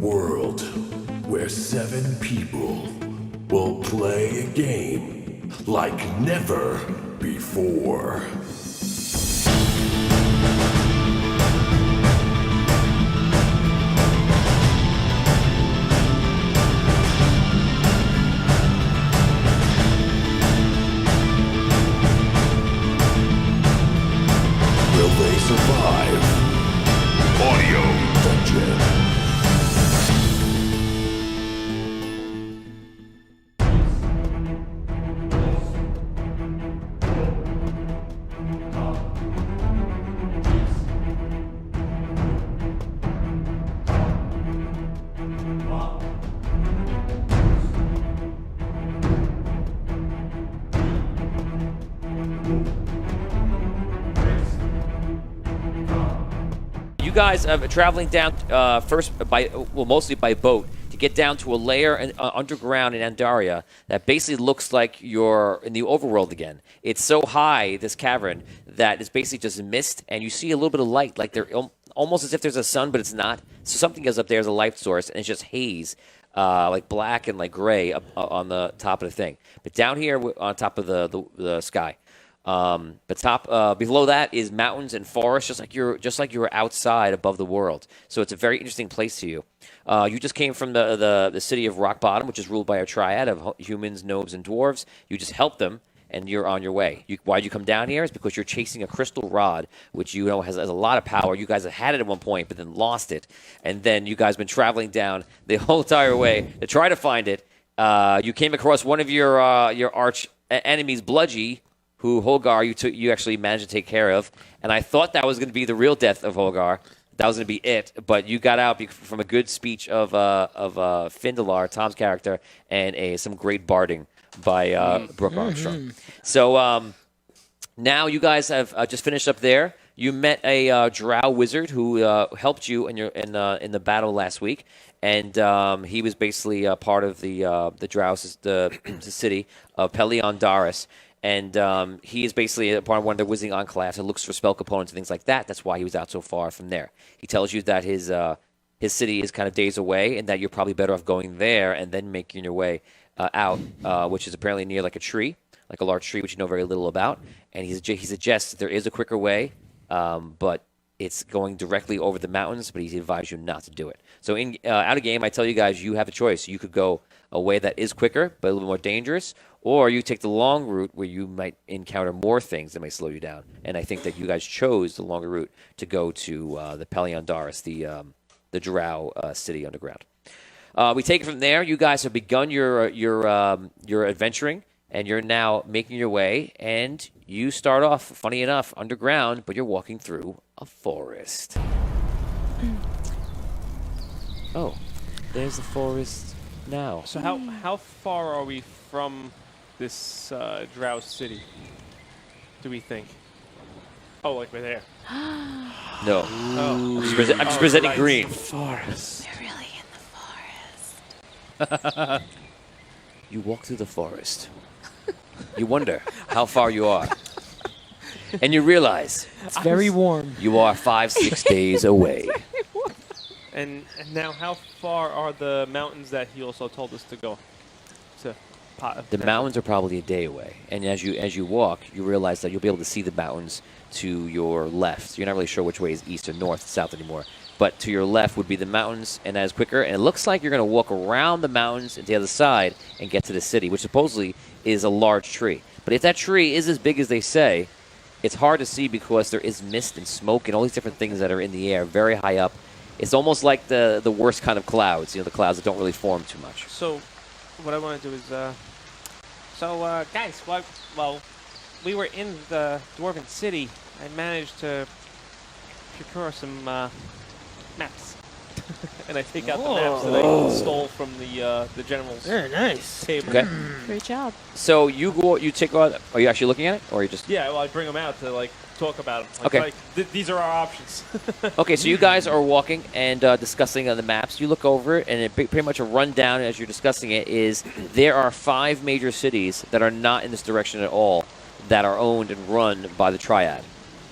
world where 7 people will play a game like never before. Will they survive? Audio Dungeon. You guys are traveling down mostly by boat to get down to a layer underground in Andaria that basically looks like you're in the overworld again. It's so high, this cavern, that it's basically just mist, and you see a little bit of light, like they're almost as if there's a sun, but it's not. So something is up there as a light source, and it's just haze, like black and like gray up on the top of the thing. But down here on top of the sky. But below that is mountains and forests, just like you're outside above the world. So it's a very interesting place to you. You just came from the city of Rock Bottom, which is ruled by a triad of humans, gnomes, and dwarves. You just helped them, and you're on your way. Why'd you come down here? Is because you're chasing a crystal rod, which you know has a lot of power. You guys have had it at one point, but then lost it, and then you guys have been traveling down the whole entire way to try to find it. You came across one of your arch enemies, Bludgy, who Holgar you actually managed to take care of, and I thought that was going to be the real death of Holgar. That was going to be it, but you got out from a good speech of Findalar, Tom's character, and some great barding by Brooke Armstrong. So now you guys have just finished up there. You met a drow wizard who helped you in the battle last week, and he was basically part of the drows, the city of Peliondaris. And he is basically a part of one of the Wizarding Enclaves that looks for spell components and things like that. That's why he was out so far from there. He tells you that his city is kind of days away and that you're probably better off going there and then making your way out, which is apparently near like a tree, like a large tree, which you know very little about. And he suggests that there is a quicker way, but it's going directly over the mountains, but he advised you not to do it. So out of game, I tell you guys, you have a choice. You could go a way that is quicker, but a little more dangerous, or you take the long route where you might encounter more things that may slow you down. And I think that you guys chose the longer route to go to the Peliondaris, the drow city underground. We take it from there. You guys have begun your adventuring, and you're now making your way. And you start off, funny enough, underground, but you're walking through a forest. Oh, there's the forest now. So how far are we from this drow city, do we think? Oh, like we're there. No. Oh. I'm just presenting right. green. Forest. They're really in the forest. You walk through the forest. You wonder how far you are. And you realize It's very warm. you are 5-6 days away. And now how far are the mountains that he also told us to go to? The mountains are probably a day away. And as you walk, you realize that you'll be able to see the mountains to your left. So you're not really sure which way is east or north, south anymore. But to your left would be the mountains, and that is quicker. And it looks like you're going to walk around the mountains to the other side and get to the city, which supposedly is a large tree. But if that tree is as big as they say, it's hard to see because there is mist and smoke and all these different things that are in the air, very high up. It's almost like the worst kind of clouds, the clouds that don't really form too much. So what I want to do is, guys, well, we were in the Dwarven City. I managed to procure some maps. And I take out the maps that I stole from the general's Very nice. table. Okay. Great job. So you take out. Are you actually looking at it, or are you just? Yeah, well, I bring them out to talk about them. Okay. These are our options. Okay, so you guys are walking and discussing the maps. You look over it, and pretty much a rundown as you're discussing it is there are 5 major cities that are not in this direction at all that are owned and run by the Triad.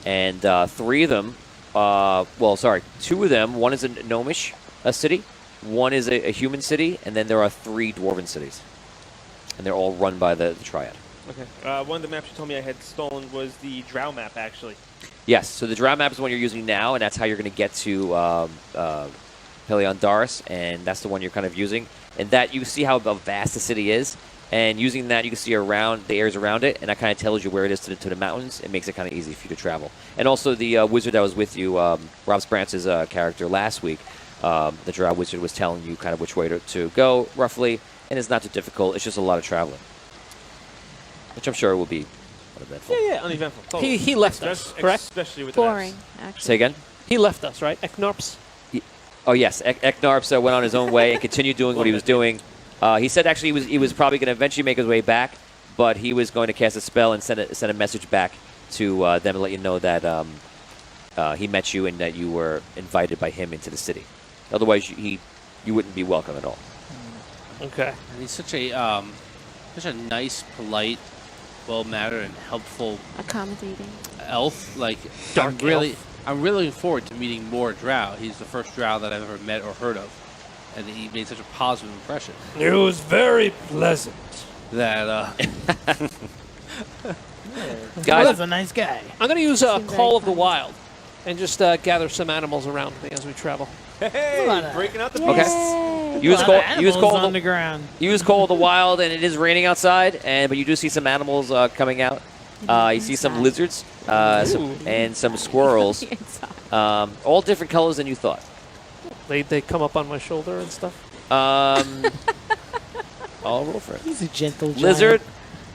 And 3 of them, 2 of them, one is a gnomish city, 1 is a human city, and then there are 3 dwarven cities. And they're all run by the Triad. Okay. One of the maps you told me I had stolen was the Drow map, actually. Yes, so the Drow map is the one you're using now, and that's how you're going to get to Pelion Daris, and that's the one you're kind of using. And that, you see how vast the city is, and using that, you can see around the areas around it, and that kind of tells you where it is to the mountains. It makes it kind of easy for you to travel. And also, the wizard that was with you, Rob Sprantz's character last week, the Drow wizard was telling you kind of which way to go, roughly, and it's not too difficult. It's just a lot of traveling, which I'm sure will be uneventful. Yeah, uneventful. Totally. He left us, correct? Especially with Boring, the actually. Say again? He left us, right? Eknorps. Oh, yes. Eknarps went on his own way and continued doing what he was doing. He said actually he was probably going to eventually make his way back, but he was going to cast a spell and send a message back to them to let you know that he met you and that you were invited by him into the city. Otherwise, you wouldn't be welcome at all. Okay. And he's such a nice, polite, well-mannered, and helpful Accommodating. elf. Like, Dark I'm really looking forward to meeting more Drow. He's the first Drow that I've ever met or heard of, and he made such a positive impression It was very pleasant. that Guys, That's a nice guy. I'm going to use Seemed very Call of the kind. Wild and just gather some animals around me as we travel. Hey, breaking out the Okay. Yay. use Call on the ground. use Call of the Wild, and it is raining outside, but you do see some animals coming out. You see some lizards and some squirrels, all different colors than you thought. They come up on my shoulder and stuff. I'll roll for it. He's a gentle giant. Lizard.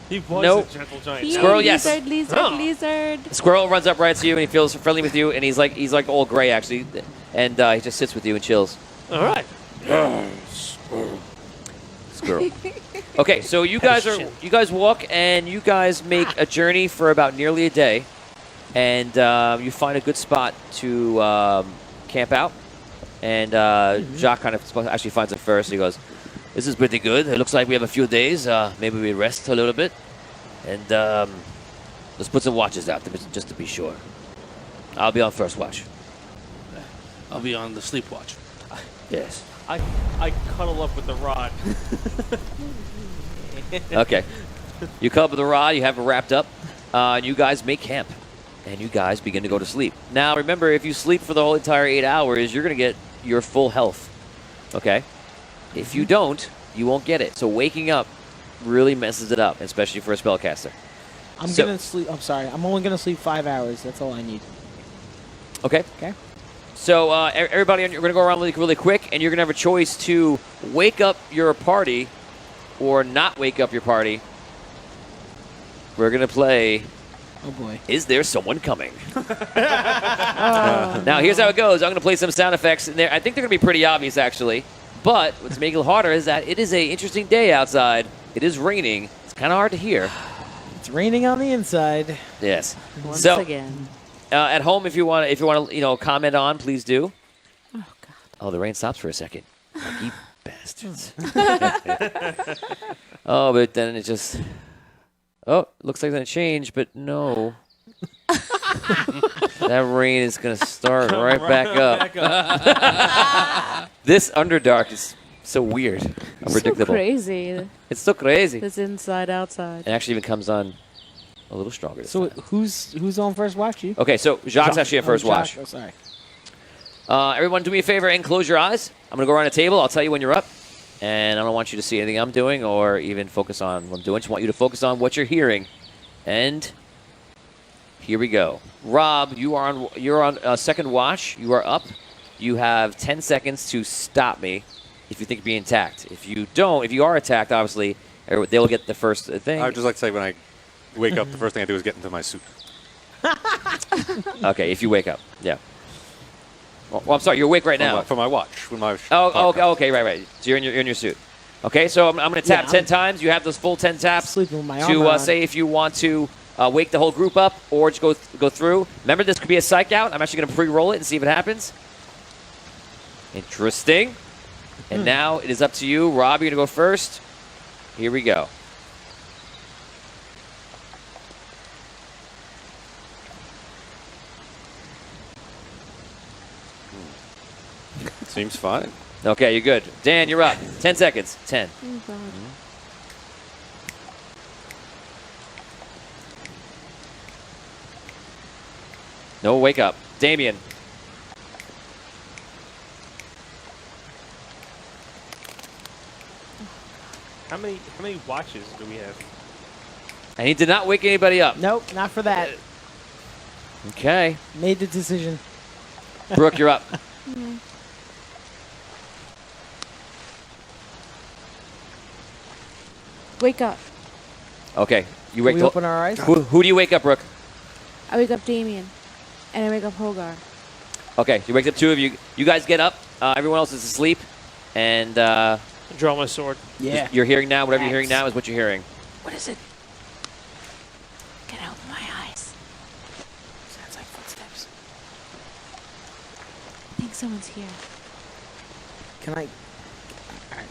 He was Nope. a gentle giant. Squirrel, yes. Lizard, Oh. lizard. Squirrel runs up right to you, and he feels friendly with you, and he's like all gray actually, and he just sits with you and chills. All right. Squirrel. Okay, so you guys walk and you guys make a journey for about nearly a day, and you find a good spot to camp out. And Jacques kind of actually finds it first. He goes, "This is pretty good. It looks like we have a few days. Maybe we rest a little bit, and let's put some watches out just to be sure. I'll be on first watch." I'll be on the sleep watch. Yes. I cuddle up with the rod. Okay. You come up with the rod. You have it wrapped up. And you guys make camp. And you guys begin to go to sleep. Now, remember, if you sleep for the whole entire 8 hours, you're going to get your full health. Okay? If you don't, you won't get it. So waking up really messes it up, especially for a spellcaster. I'm gonna sleep. I'm sorry. I'm only gonna sleep 5 hours. That's all I need. Okay? Okay. So everybody, you're going to go around really quick, and you're going to have a choice to wake up your party or not wake up your party. We're going to play... Oh boy. Is there someone coming? Now, here's how it goes. I'm going to play some sound effects in there. I think they're going to be pretty obvious, actually. But what's making it harder is that it is an interesting day outside. It is raining. It's kind of hard to hear. It's raining on the inside. Yes. Once So, again. at home, if you want to, comment on, please do. Oh, God. Oh, the rain stops for a second. Like, you bastards. Oh, but then it just... Oh, looks like it's going to change, but no. That rain is going to start right back up. This Underdark is so weird. Unpredictable. So crazy. It's so crazy. This inside, outside. It actually even comes on a little stronger this So time. who's on first watch? You? Okay, so Jacques actually at first watch. Jacques. Oh, sorry. Everyone, do me a favor and close your eyes. I'm going to go around the table. I'll tell you when you're up. And I don't want you to see anything I'm doing or even focus on what I'm doing. I just want you to focus on what you're hearing. And here we go. Rob, you're on second watch. You are up. You have 10 seconds to stop me if you think you're being attacked. If you are attacked, obviously, they'll get the first thing. I would just like to say when I wake up, the first thing I do is get into my suit. Okay, if you wake up. Yeah. Well, I'm sorry, you're awake right now. For my watch. When my Okay, right. So you're in your suit. Okay, so I'm going to tap 10 times. You have those full 10 taps Sleeping with my armor to on. say if you want to wake the whole group up or just go through. Remember, this could be a psych out. I'm actually going to pre-roll it and see if it happens. Interesting. And now it is up to you. Rob, you're going to go first. Here we go. Seems fine. Okay, you're good. Dan, you're up. 10 seconds. 10. Oh, God. No, wake up. Damien. How many watches do we have? And he did not wake anybody up. Nope, not for that. Okay. Made the decision. Brooke, you're up. Wake up. Okay. You wake we up. open our eyes? Who do you wake up, Brooke? I wake up Damien. And I wake up Hogar. Okay, you wake up 2 of you. You guys get up. Everyone else is asleep. And Draw my sword. Yeah. you're hearing now, whatever you're hearing Yes. now is what you're hearing. What is it? Can I open my eyes? Sounds like footsteps. I think someone's here. Can I? Alright.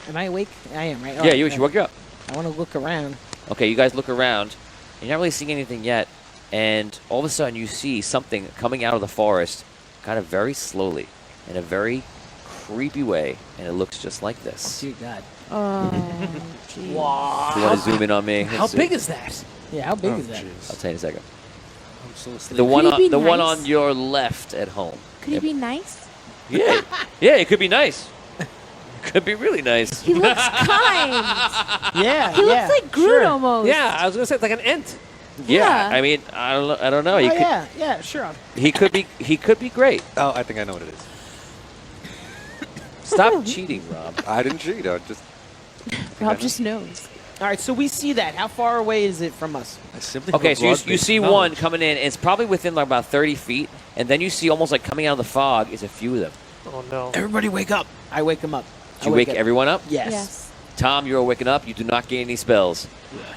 Am I awake? I am, right? Yeah, you woke you up. I want to look around. Okay, you guys look around. You're not really seeing anything yet. And all of a sudden you see something coming out of the forest kind of very slowly in a very creepy way. And it looks just like this. Dear God. Oh, jeez. If you want to zoom in on me. How big is that? Yeah, how big is that? I'll tell you in a second. I'm so asleep. The one, Could he be the one nice? on your left at home. Could he be nice? Yeah, yeah, it could be nice. Could be really nice. He looks kind. Yeah, He yeah. looks like Groot sure. almost. Yeah, I was gonna say it's like an ent. Yeah, Yeah. I mean, I don't know. Oh, He could, yeah, sure. he could be great. Oh, I think I know what it is. Stop cheating, Rob. I didn't cheat. I just. Rob just knows. All right, so we see that. How far away is it from us? I simply. Okay, have so you broad-based see knowledge. one coming in, and it's probably within like about 30 feet, and then you see almost like coming out of the fog is a few of them. Oh no. Everybody wake up. I wake him up. Do you wake everyone up? Yes. Tom, you're waking up. You do not gain any spells.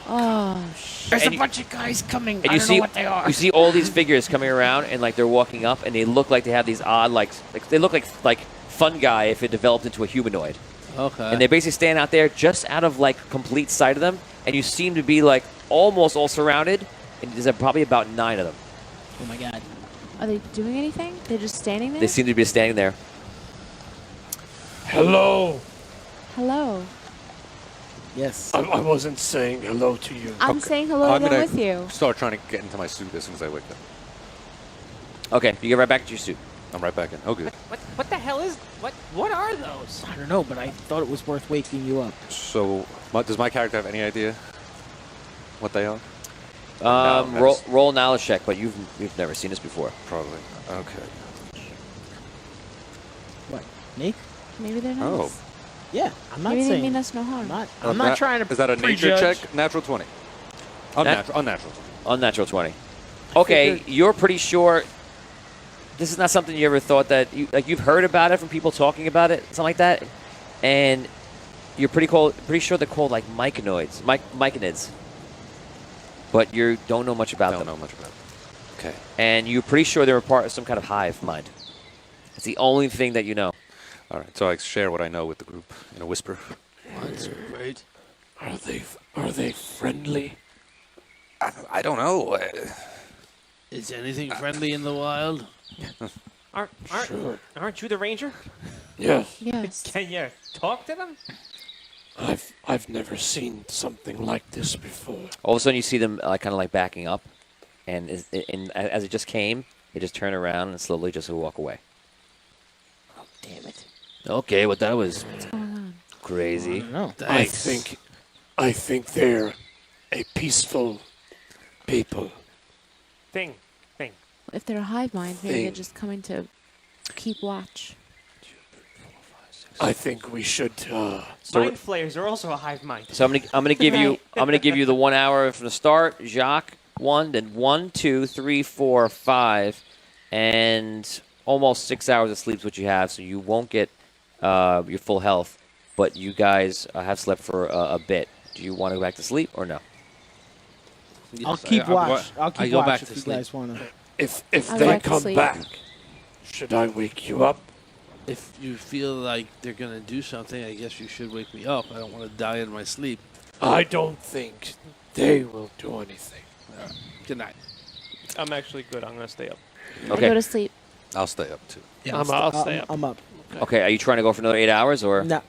Oh, shit. There's And a you- bunch of guys coming. And I you don't see know what they are. you see all these figures coming around, and like they're walking up, and they look like they have these odd like they look like Fun Guy if it developed into a humanoid. Okay. And they basically stand out there just out of like complete sight of them, and you seem to be like almost all surrounded, and there's probably about 9 of them. Oh my God. Are they doing anything? They're just standing there? They seem to be standing there. Hello. Hello. Yes. I wasn't saying hello to you. I'm saying hello I'm again gonna with you. start trying to get into my suit as soon as I wake up. Okay, you get right back to your suit. I'm right back in. Oh, good. What the hell is what are those? I don't know, but I thought it was worth waking you up. So, does my character have any idea what they are? Roll knowledge check, but you've never seen this before. Probably. Okay. What? Me? Maybe they're nice. Oh. Yeah. I'm not Maybe they saying. mean us no harm. I'm not trying to. Is that a nature prejudge. check? Natural 20. Unnatural. Unnatural. Unnatural 20. Okay, you're pretty sure this is not something you ever thought that you've heard about it from people talking about it, something like that, and you're pretty sure they're called like myconids, but you don't know much about them. Don't know much about it. Okay. And you're pretty sure they're a part of some kind of hive mind. It's the only thing that you know. All right. So I share what I know with the group in a whisper. That's great. Are they friendly? I don't know. Is anything friendly in the wild? Aren't you the ranger? Yes. Yes. Can you talk to them? I've never seen something like this before. All of a sudden, you see them kind of like backing up, and as it just came, they just turn around and slowly just walk away. Oh, damn it. Okay, well that was What's going on? crazy. No. Thanks. I think they're a peaceful people. Thing. If they're a hive mind, maybe they're Thing. just coming to keep watch. I think we should. Mind flayers are also a hive mind. So I'm gonna give you Right. I'm gonna give you the 1 hour from the start. Jacques 1, then 1, 2, 3, 4, 5, and almost 6 hours of sleep is what you have. So you won't get your full health, but you guys have slept for a bit. Do you want to go back to sleep or no? I'll keep watch. I'll I keep go watch back if to you sleep. guys want to. If I they like to come sleep. back, should I wake you up? If you feel like they're gonna do something, I guess you should wake me up. I don't want to die in my sleep. I don't think they will do anything. Good night. I'm actually good. I'm gonna stay up. I Okay. go to sleep. I'll stay up too. I'll stay up. I'm up. Okay, are you trying to go for another 8 hours or? No.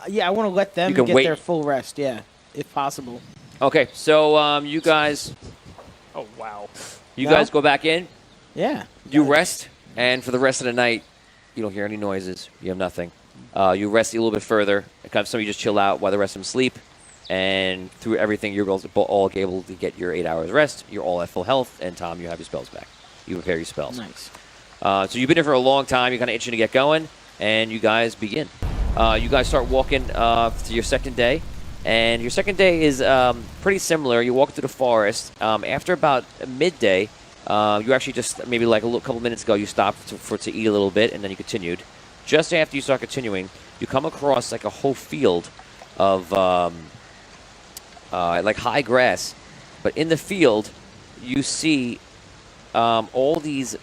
Yeah, I want to let them You can get wait. their full rest. Yeah, if possible. Okay, so you guys Oh, wow. You No? guys go back in. Yeah. You rest, and for the rest of the night, you don't hear any noises. You have nothing. You rest a little bit further. Some of you just chill out while the rest of them sleep. And through everything, you're all able to get your 8 hours rest. You're all at full health. And Tom, you have your spells back. You repair your spells. Nice. So you've been here for a long time. You're kind of itching to get going. And you guys begin. You guys start walking to your second day. And your second day is pretty similar. You walk through the forest. After about midday, you actually just maybe like a couple minutes ago, you stopped to eat a little bit, and then you continued. Just after you start continuing, you come across like a whole field of like high grass. But in the field, you see all these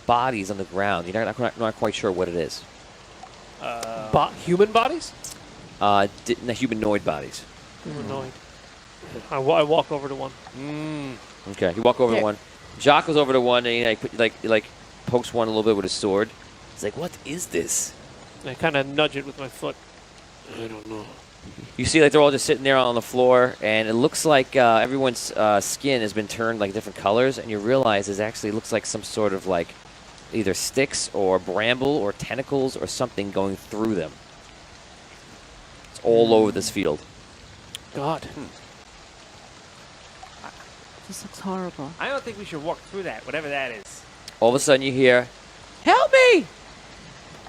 bodies on the ground. You're not quite sure what it is. Human bodies? Humanoid bodies. Humanoid. I walk over to one. Okay, you walk over to one. Jacques goes over to one, and he like pokes one a little bit with his sword. He's like, "What is this?" I kind of nudge it with my foot. I don't know. You see, like they're all just sitting there on the floor, and it looks like everyone's skin has been turned like different colors, and you realize it actually looks like some sort of like either sticks or bramble or tentacles or something going through them. It's all over this field. God. This looks horrible. I don't think we should walk through that, whatever that is. All of a sudden, you hear, "Help me!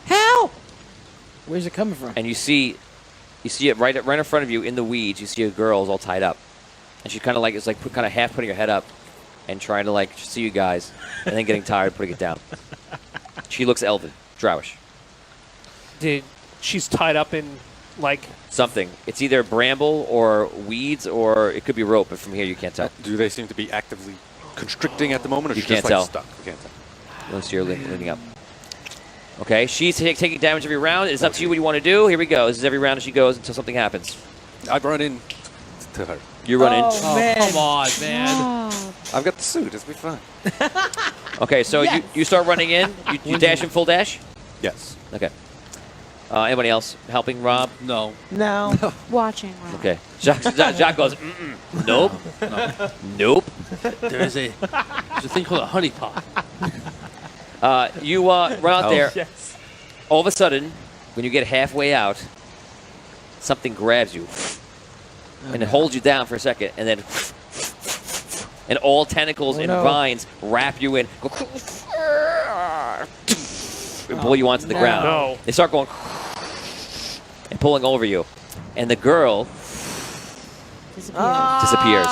Help!" Where's it coming from? And you see it right in front of you in the weeds. You see a girl's all tied up, and she kind of like is like kind of half putting her head up and trying to like see you guys, and then getting tired, putting it down. She looks elven, drowish. She's tied up in like Something. It's either bramble or weeds, or it could be rope. But from here, you can't tell. Do they seem to be actively constricting at the moment, or You she's can't just tell. like stuck? You can't tell. Unless you're leaning up. Okay, she's taking damage every round. It's up to you what you want to do. Here we go. This is every round as she goes until something happens. I've run in to her. You run in. Oh, man. Come on, man. Oh, I've got the suit. It'll be fine. Okay, so Yes. you start running in. You dash in full dash? Yes. Okay. Anybody else helping Rob? No. No. watching Rob. Okay. Jacques goes, nope. Nope. There's a thing called a honey pot. You run out there. Yes. All of a sudden, when you get halfway out, something grabs you. And it holds you down for a second, and then and all tentacles and no. vines wrap you in. Go, and pull you onto the no. ground. No. They start going and pulling over you. And the girl disappears.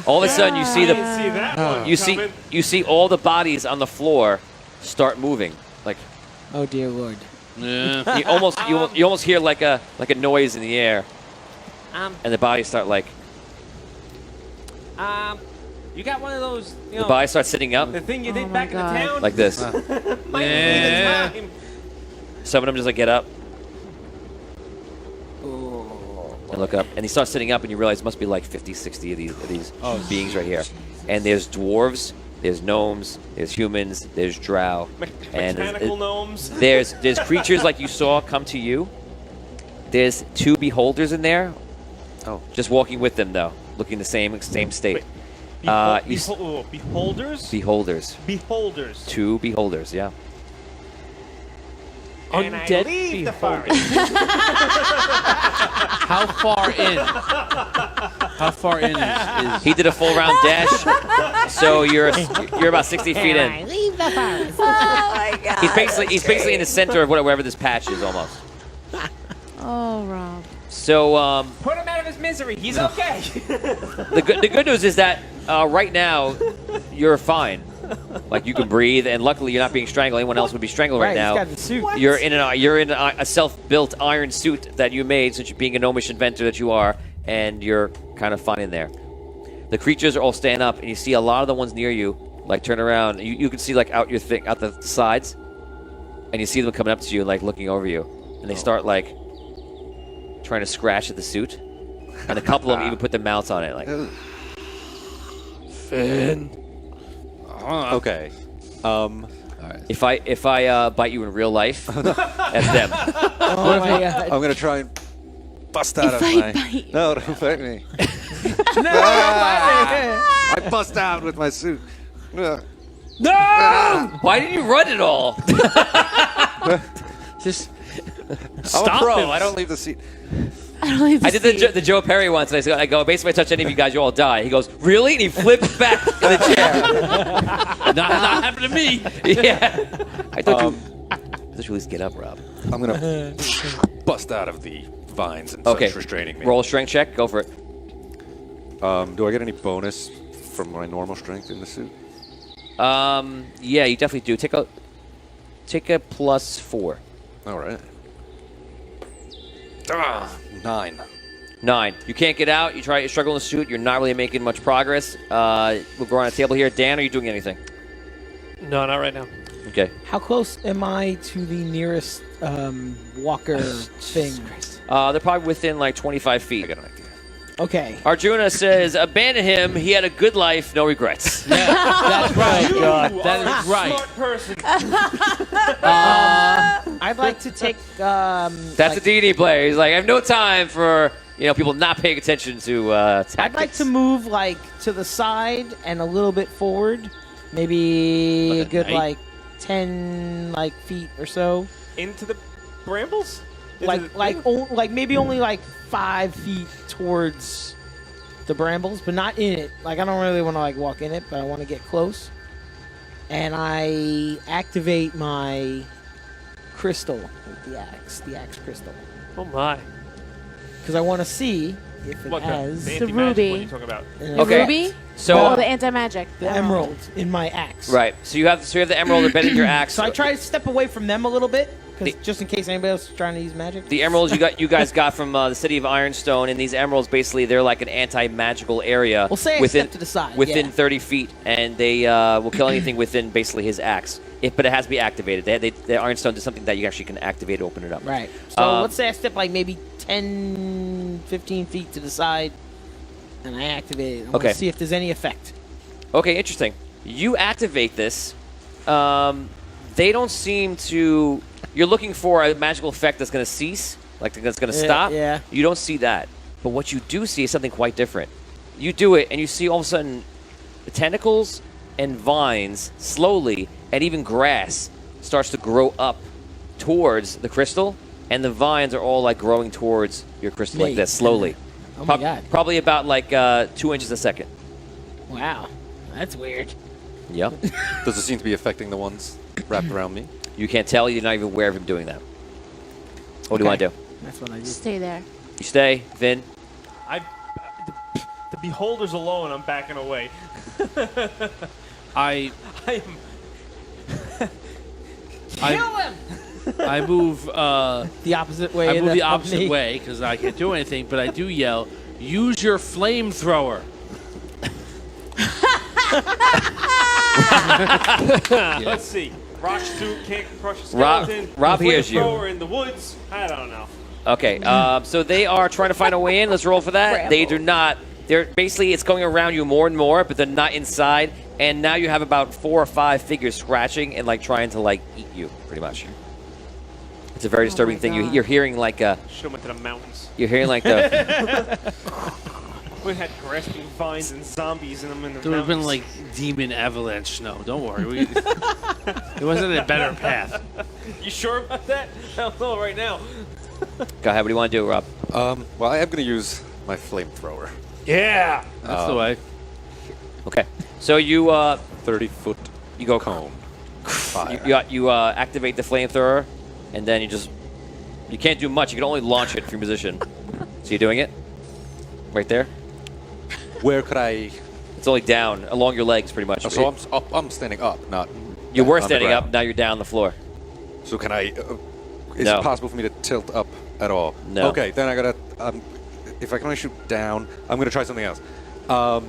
All of a sudden, you see you see all the bodies on the floor start moving. Like Oh dear Lord. Yeah. you almost hear like a noise in the air, and the bodies start like You got one of those, you the know, bodies start sitting up the thing you Oh did my back God. in the town? like this. Might Yeah. be the time. Some of them just like get up and look up, and they start sitting up, and you realize it must be like 50, 60 of these beings right here. And there's dwarves, there's gnomes, there's humans, there's drow, and Mechanical gnomes. there's creatures like you saw come to you. There's two beholders in there. Oh. Just walking with them though, looking the same state. Beholders? Beholders. Beholders. Two beholders, yeah. And I Undead leave the beholders. forest. How far in? How far in is He did a full round dash, so you're about 60 feet in. Leave the forest. Oh my God. He's basically in the center of whatever this patch is almost. Oh, Rob. So Put him out of his misery. He's okay. the good news is that right now you're fine. Like you can breathe, and luckily you're not being strangled. Anyone else would be strangled right, Right, now. he's got the suit. What? You're in a self-built iron suit that you made, since you're being a gnomish inventor that you are, and you're kind of fine in there. The creatures are all standing up, and you see a lot of the ones near you like turn around. You can see like out the sides, and you see them coming up to you, like looking over you, and they start like trying to scratch at the suit, and a couple of them even put their mouths on it, like. Finn. Okay. If I bite you in real life, that's them. Oh my god. I'm gonna try and bust out of If I my. bite you. No, don't bite me. No! I bust out with my suit. No! Why didn't you run at all? Just. I'm Stop a pro. him. I don't leave the seat. I don't leave I did the Joe Perry once, and I go, basically, if I touch any of you guys, you all die. He goes, really? And he flips back in the chair. Not happened to me. Yeah. I thought you at least get up, Rob. I'm gonna bust out of the vines and Okay. such restraining me. Roll a strength check. Go for it. Do I get any bonus from my normal strength in the suit? Yeah, you definitely do. Take a +4. All right. 9. 9. You can't get out. You struggle in the suit. You're not really making much progress. We'll go around the table here. Dan, are you doing anything? No, not right now. Okay. How close am I to the nearest walker thing? They're probably within like 25 feet. I got an idea. Okay. Arjuna says, abandon him. He had a good life. No regrets. That's right. God. That is right. Smart person. I'd like to take. That's a D&D player. He's like, I have no time for people not paying attention to tactics. I'd like to move like to the side and a little bit forward, maybe Like a a good knight? 10 feet or so. Into the brambles? Like maybe only like 5 feet towards the brambles, but not in it. Like I don't really want to like walk in it, but I want to get close. And I activate my crystal with the axe crystal, Oh my. because I want to see if it What has the The anti-magic? What are ruby. you talking about? The Okay. ruby? So- Oh, the anti-magic. the emerald in my axe. Right. So you have the emerald embedded in your axe. So I try to step away from them a little bit, because The- just in case anybody else is trying to use magic. The emeralds you guys got from the city of Ironstone, and these emeralds basically they're like an anti-magical area. We'll say I within step to the side, within yeah. 30 feet, and they will kill anything within basically his axe. But it has to be activated. The Ironstone is something that you actually can activate to open it up. Right. So Um, let's say I step like maybe 10, 15 feet to the side, and I activate it. I want Okay. to see if there's any effect. Okay, interesting. You activate this. They don't seem to. You're looking for a magical effect that's going to cease, like that's going to stop. yeah. You don't see that. But what you do see is something quite different. You do it, and you see all of a sudden the tentacles and vines slowly, and even grass starts to grow up towards the crystal, and the vines are all like growing towards your crystal like Me. this slowly. Oh my god. Probably about like 2 inches a second. Wow. That's weird. Yep. Does it seem to be affecting the ones wrapped around me? You can't tell. You're not even aware of him doing that. What do you want to do? That's what I do. Stay there. You stay, Vin. The beholder's alone. I'm backing away. I I am. I move The opposite way. I move the of opposite me. way because I can't do anything, but I do yell, "Use your flamethrower!" Let's see. Rock suit can't crush a Rob- skeleton. Rob hears you. Flamethrower in the woods. I don't know. Okay. So they are trying to find a way in. Let's roll for that. They do not. They're basically it's going around you more and more, but they're not inside. And now you have about 4 or 5 figures scratching and like trying to like eat you, pretty much. It's a very disturbing my thing. God. You're hearing like a. Should have went to the mountains. You're hearing like the. We had grasping vines and zombies in them in the There would have been mountains. like demon avalanche snow. Don't worry, it wasn't a better path. You sure about that? I don't know right now. Go ahead. What do you want to do, Rob? Well, I am going to use my flamethrower. Yeah. That's the way. Okay. So you 30-foot you go cone. Fire. you activate the flamethrower, and then you can't do much. You can only launch it from your position. So you're doing it right there. Where could I? It's only down along your legs, pretty much. Oh, so I'm up. I'm standing up, not. You were on the standing ground. up. Now you're down on the floor. So can I? Is No. it possible for me to tilt up at all? No. Okay, then I gotta. If I can only shoot down, I'm gonna try something else. I'm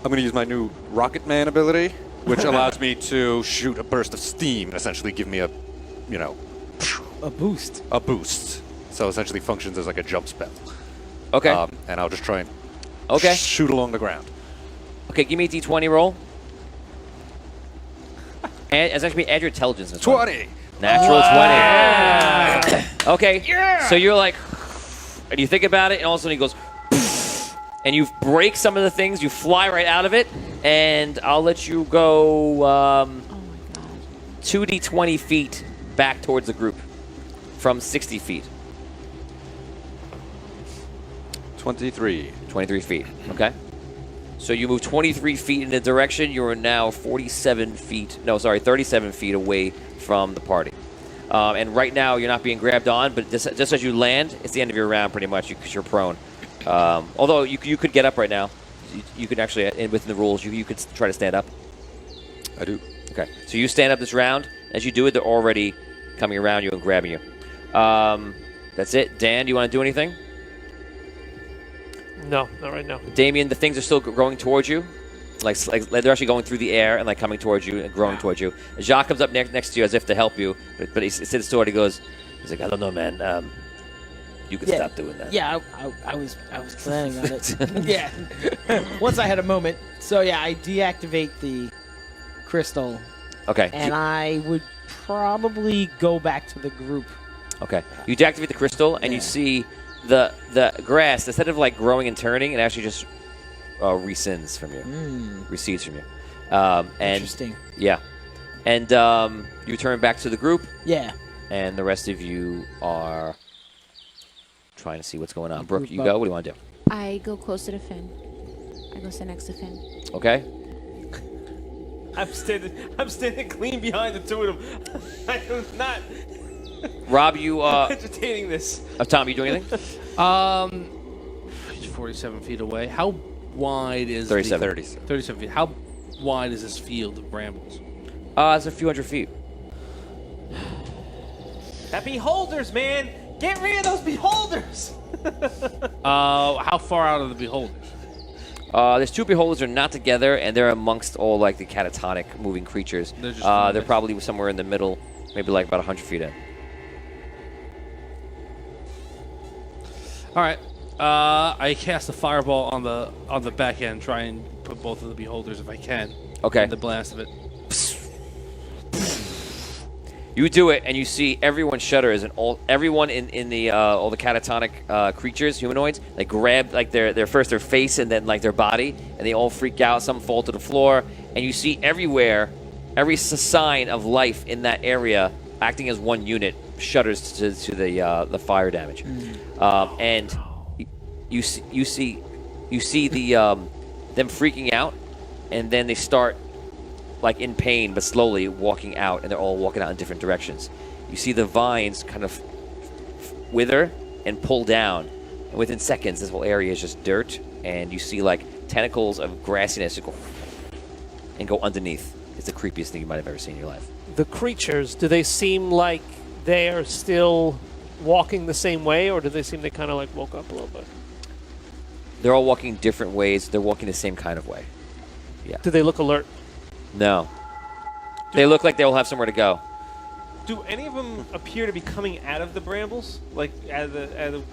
gonna use my new Rocket Man ability, which allows me to shoot a burst of steam and essentially give me a A boost. a boost. So essentially functions as like a jump spell. Okay. And I'll just try and Okay. shoot along the ground. Okay. Give me a d20 roll. It's actually add your intelligence. In this 20. one. Natural 20. Okay. So you're like, and you think about it, and all of a sudden he goes, and you break some of the things. You fly right out of it, and I'll let you go 2d20 feet back towards the group from 60 feet. 23. 23 feet. Okay. So you move 23 feet in the direction. You are now 37 feet. No, sorry, 37 feet away from the party. And right now you're not being grabbed on, but just as you land, it's the end of your round pretty much because you're prone. Although you could get up right now. You could actually, within the rules, you could try to stand up. I do. Okay. So you stand up this round. As you do it, they're already coming around you and grabbing you. That's it. Dan, do you want to do anything? No, not right now. Damien, the things are still going towards you. Like they're actually going through the air and like coming towards you and growing towards you. Jacques comes up next to you as if to help you, but he sits toward. He's like, I don't know, man. You can stop doing that. Yeah, I was planning on it. Yeah. Once I had a moment. So yeah, I deactivate the crystal. Okay. And I would probably go back to the group. Okay. You deactivate the crystal and you see the grass, instead of like growing and turning, it actually just recedes from you. Recedes from you. And Interesting. Yeah. And you turn back to the group. Yeah. And the rest of you are trying to see what's going on. Brooke, you go. What do you want to do? I go closer to Finn. I go sit next to Finn. Okay. I'm standing clean behind the two of them. I am not Rob, you entertaining this. Tom, you doing anything? He's 47 feet away. How wide is 37. 37 feet. How wide is this field of brambles? It's a few hundred feet. That beholders, man! Get rid of those beholders! How far out are the beholders? There's two beholders are not together, and they're amongst all like the catatonic moving creatures. They're probably somewhere in the middle, maybe like about 100 feet in. All right. I cast a fireball on the back end, try and put both of the beholders if I can. Okay. In the blast of it. You do it, and you see everyone shudders, and everyone in the all the catatonic creatures, humanoids, they grab like their face and then like their body, and they all freak out. Some fall to the floor, and you see everywhere, every sign of life in that area, acting as one unit, shudders to the fire damage, and you see the them freaking out, and then they start like in pain, but slowly walking out, and they're all walking out in different directions. You see the vines kind of wither and pull down, and within seconds, this whole area is just dirt, and you see like tentacles of grassiness go underneath. It's the creepiest thing you might have ever seen in your life. The creatures, do they seem like they are still walking the same way, or do they seem they kind of like woke up a little bit? They're all walking different ways. They're walking the same kind of way. Yeah. Do they look alert? No. They look like they all have somewhere to go. Do any of them appear to be coming out of the brambles, like out of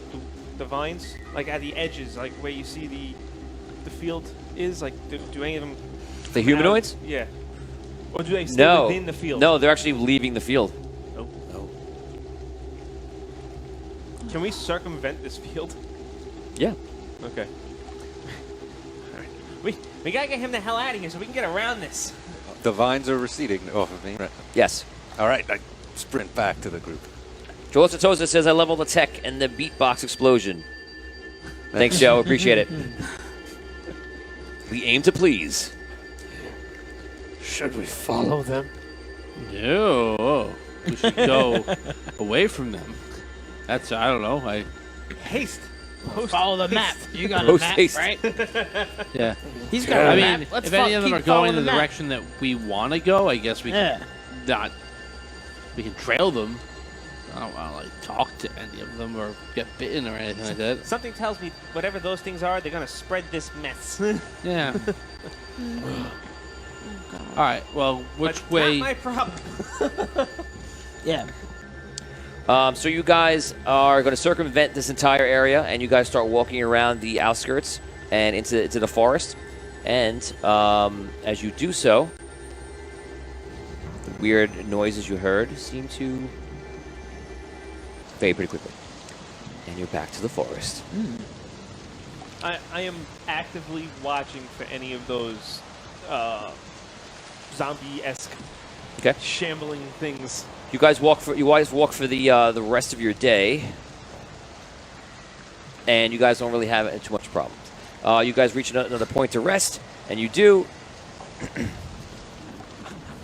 the vines, like at the edges, like where you see the field is? Like, do any of them? The humanoids? Yeah. Or do they stay within the field? No, they're actually leaving the field. Oh. Can we circumvent this field? Yeah. Okay. We gotta get him the hell out of here so we can get around this. The vines are receding off of me. Right. Yes. All right, I sprint back to the group. Joel Satosa says, I level the tech and the beatbox explosion. Thanks, Joe. Appreciate it. We aim to please. Should we follow them? No. We should go away from them. That's, I don't know. Haste. Follow the map. You got a Post map, haste. right? Yeah. He's got a I map. mean, Let's if any of them keep are going in following the map. direction that we want to go, I guess we can not. We can trail them. I don't want to like talk to any of them or get bitten or anything like that. Something tells me whatever those things are, they're gonna spread this mess. Yeah. All right. Well, which way? Not my problem. Yeah. So you guys are going to circumvent this entire area, and you guys start walking around the outskirts and into the forest. And as you do so, weird noises you heard seem to fade pretty quickly. And you're back to the forest. I am actively watching for any of those zombie-esque Okay. shambling things. You guys walk for the rest of your day, and you guys don't really have too much problems. You guys reach another point to rest, and you do.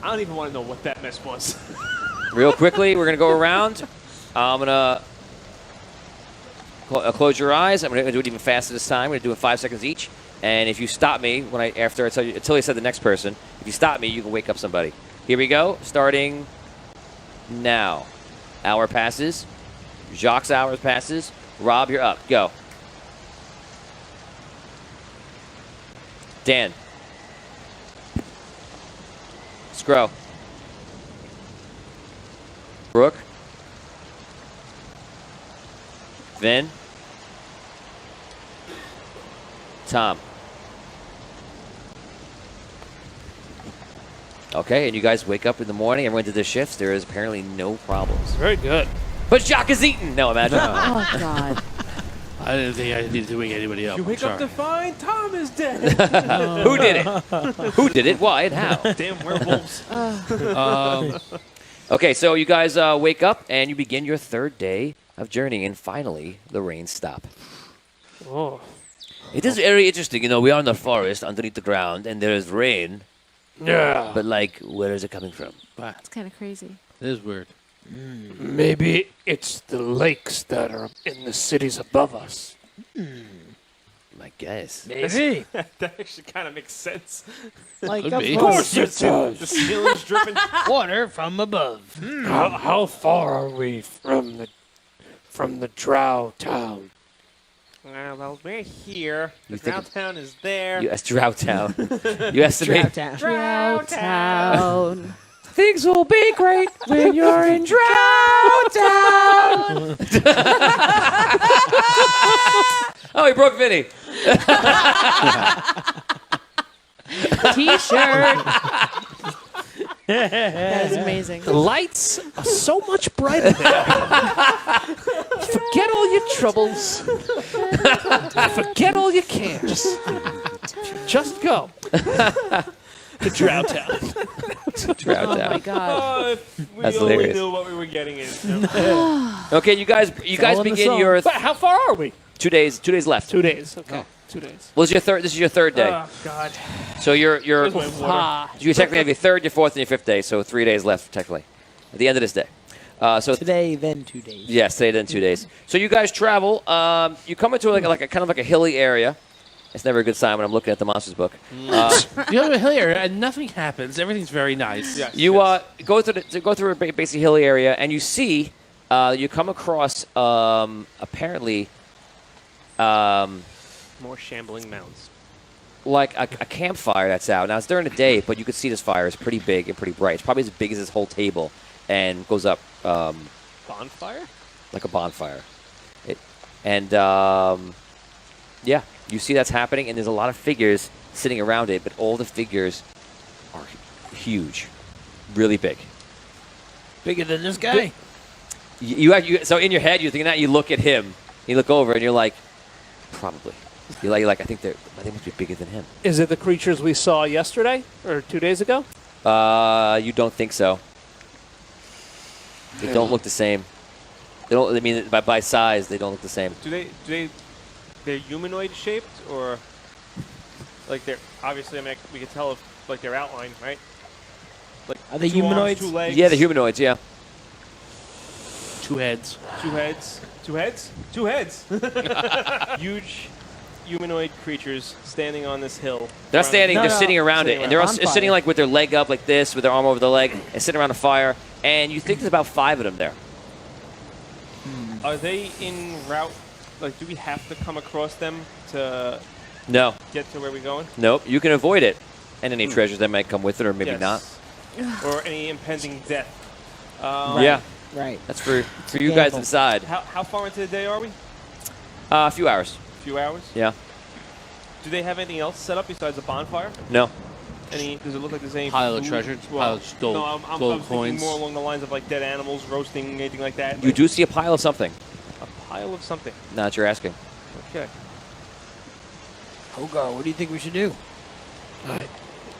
I don't even want to know what that mess was. Real quickly, we're gonna go around. I'm gonna close your eyes. I'm gonna do it even faster this time. I'm gonna do it 5 seconds each. And if you stop me after I tell you, until I said the next person, if you stop me, you can wake up somebody. Here we go. Starting now. Hour passes. Jacques' hour passes. Rob, you're up. Go. Dan. Scro. Brooke. Vin. Tom. Okay, and you guys wake up in the morning. Everyone did their shifts. There is apparently no problems. Very good. But Jacques is eaten. No, imagine. Oh, God. I didn't think I needed to wake anybody up. You wake up to find Tom is dead. Who did it? Who did it? Why and how? Damn werewolves. Okay, so you guys wake up and you begin your third day of journeying, and finally the rains stop. Oh. It is very interesting. You know, we are in the forest underneath the ground, and there is rain. Yeah. But like, where is it coming from? It's kind of crazy. It is weird. Maybe it's the lakes that are in the cities above us. My guess. Maybe. That actually kind of makes sense. Like, Could of be. Of course. course it does. The ceiling's dripping. Water from above. How far are we from the drow town? Well, we're here. You The think Drow Town is there. You Drought Town. You estimate Drow Town. Drown. things will be great when you're in Drought Town. Oh, he broke Vinny. T-shirt. That is amazing. The lights are so much brighter there. Forget all your troubles. Forget all your cares. Just go to Drow Town. Drought Oh my Town. God. Oh, if we That's only hilarious. knew what we were getting into. Okay, you guys all in the begin song. your But how far are we? 2 days. 2 days left. 2 days. Okay. 2 days. Well, this is your third day. Oh, God. So you're Where's my water? Ah. you technically have your third, your fourth, and your fifth day. So 3 days left technically. At the end of this day. So Today, then 2 days. yes, today then 2 days. So you guys travel. You come into like a kind of like a hilly area. It's never a good sign when I'm looking at the monsters book. You have a hill area and nothing happens. Everything's very nice. Yes, You yes. go through a basically hilly area, and you see you come across apparently More shambling mounds. like a campfire that's out. Now it's during the day, but you can see this fire is pretty big and pretty bright. It's probably as big as this whole table, and goes up Bonfire? like a bonfire. Yeah, you see that's happening, and there's a lot of figures sitting around it, but all the figures are huge, really big. Bigger than this guy. So in your head, you're thinking that. You look at him, you look over, and you're like, probably. You're like, I think they must be bigger than him. Is it the creatures we saw yesterday or 2 days ago? You don't think so? They don't look the same. They don't. I mean, by size, they don't look the same. They're humanoid shaped, or like they're obviously? I mean, we can tell if like their outline, right? Like Are they 2 arms, humanoids? 2 legs. Yeah, the humanoids. Yeah. 2 heads. 2 heads. 2 heads. 2 heads. Huge humanoid creatures standing on this hill. They're not standing. No, They're no, sitting around sitting it, and they're all around. sitting like with their leg up like this, with their arm over the leg, and sitting around a fire. And you think there's about 5 of them there. Are they en route? Like, do we have to come across them to No, get to where we're going? nope. You can avoid it, and any treasures that might come with it, or maybe Yes. not. Or any impending death. Yeah, Right. that's for you guys to Gamble. decide. How far into the day are we? A few hours. A few hours. Yeah. Do they have anything else set up besides a bonfire? No. Does it look like there's any Pile of food? treasure? Well, Pile of gold- no, I'm gold thinking coins? more along the lines of like dead animals, roasting, anything like that. You do see a pile of something. A pile of something. Now that you're asking. Okay. Hogar, what do you think we should do?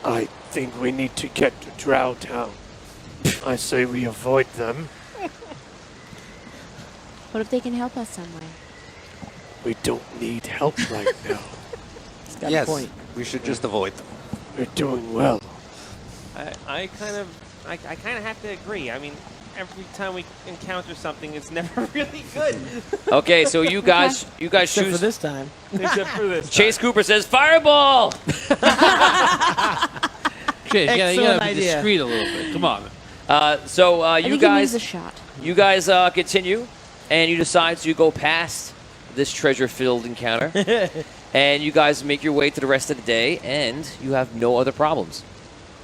I think we need to get to Drow Town. I say we avoid them. What if they can help us some way? We don't need help right now. He's got Yes, a point. we should just avoid them. We're doing well. I kind of have to agree. I mean, every time we encounter something, it's never really good. Okay, so you guys Except for choose. this time. Except for this. Chase Cooper says, "Fireball!" Chase, you gotta Excellent be idea. discreet a little bit. Come on. So I you think he needs guys, a shot. continue, and you decide to go past this treasure-filled encounter, and you guys make your way to the rest of the day, and you have no other problems.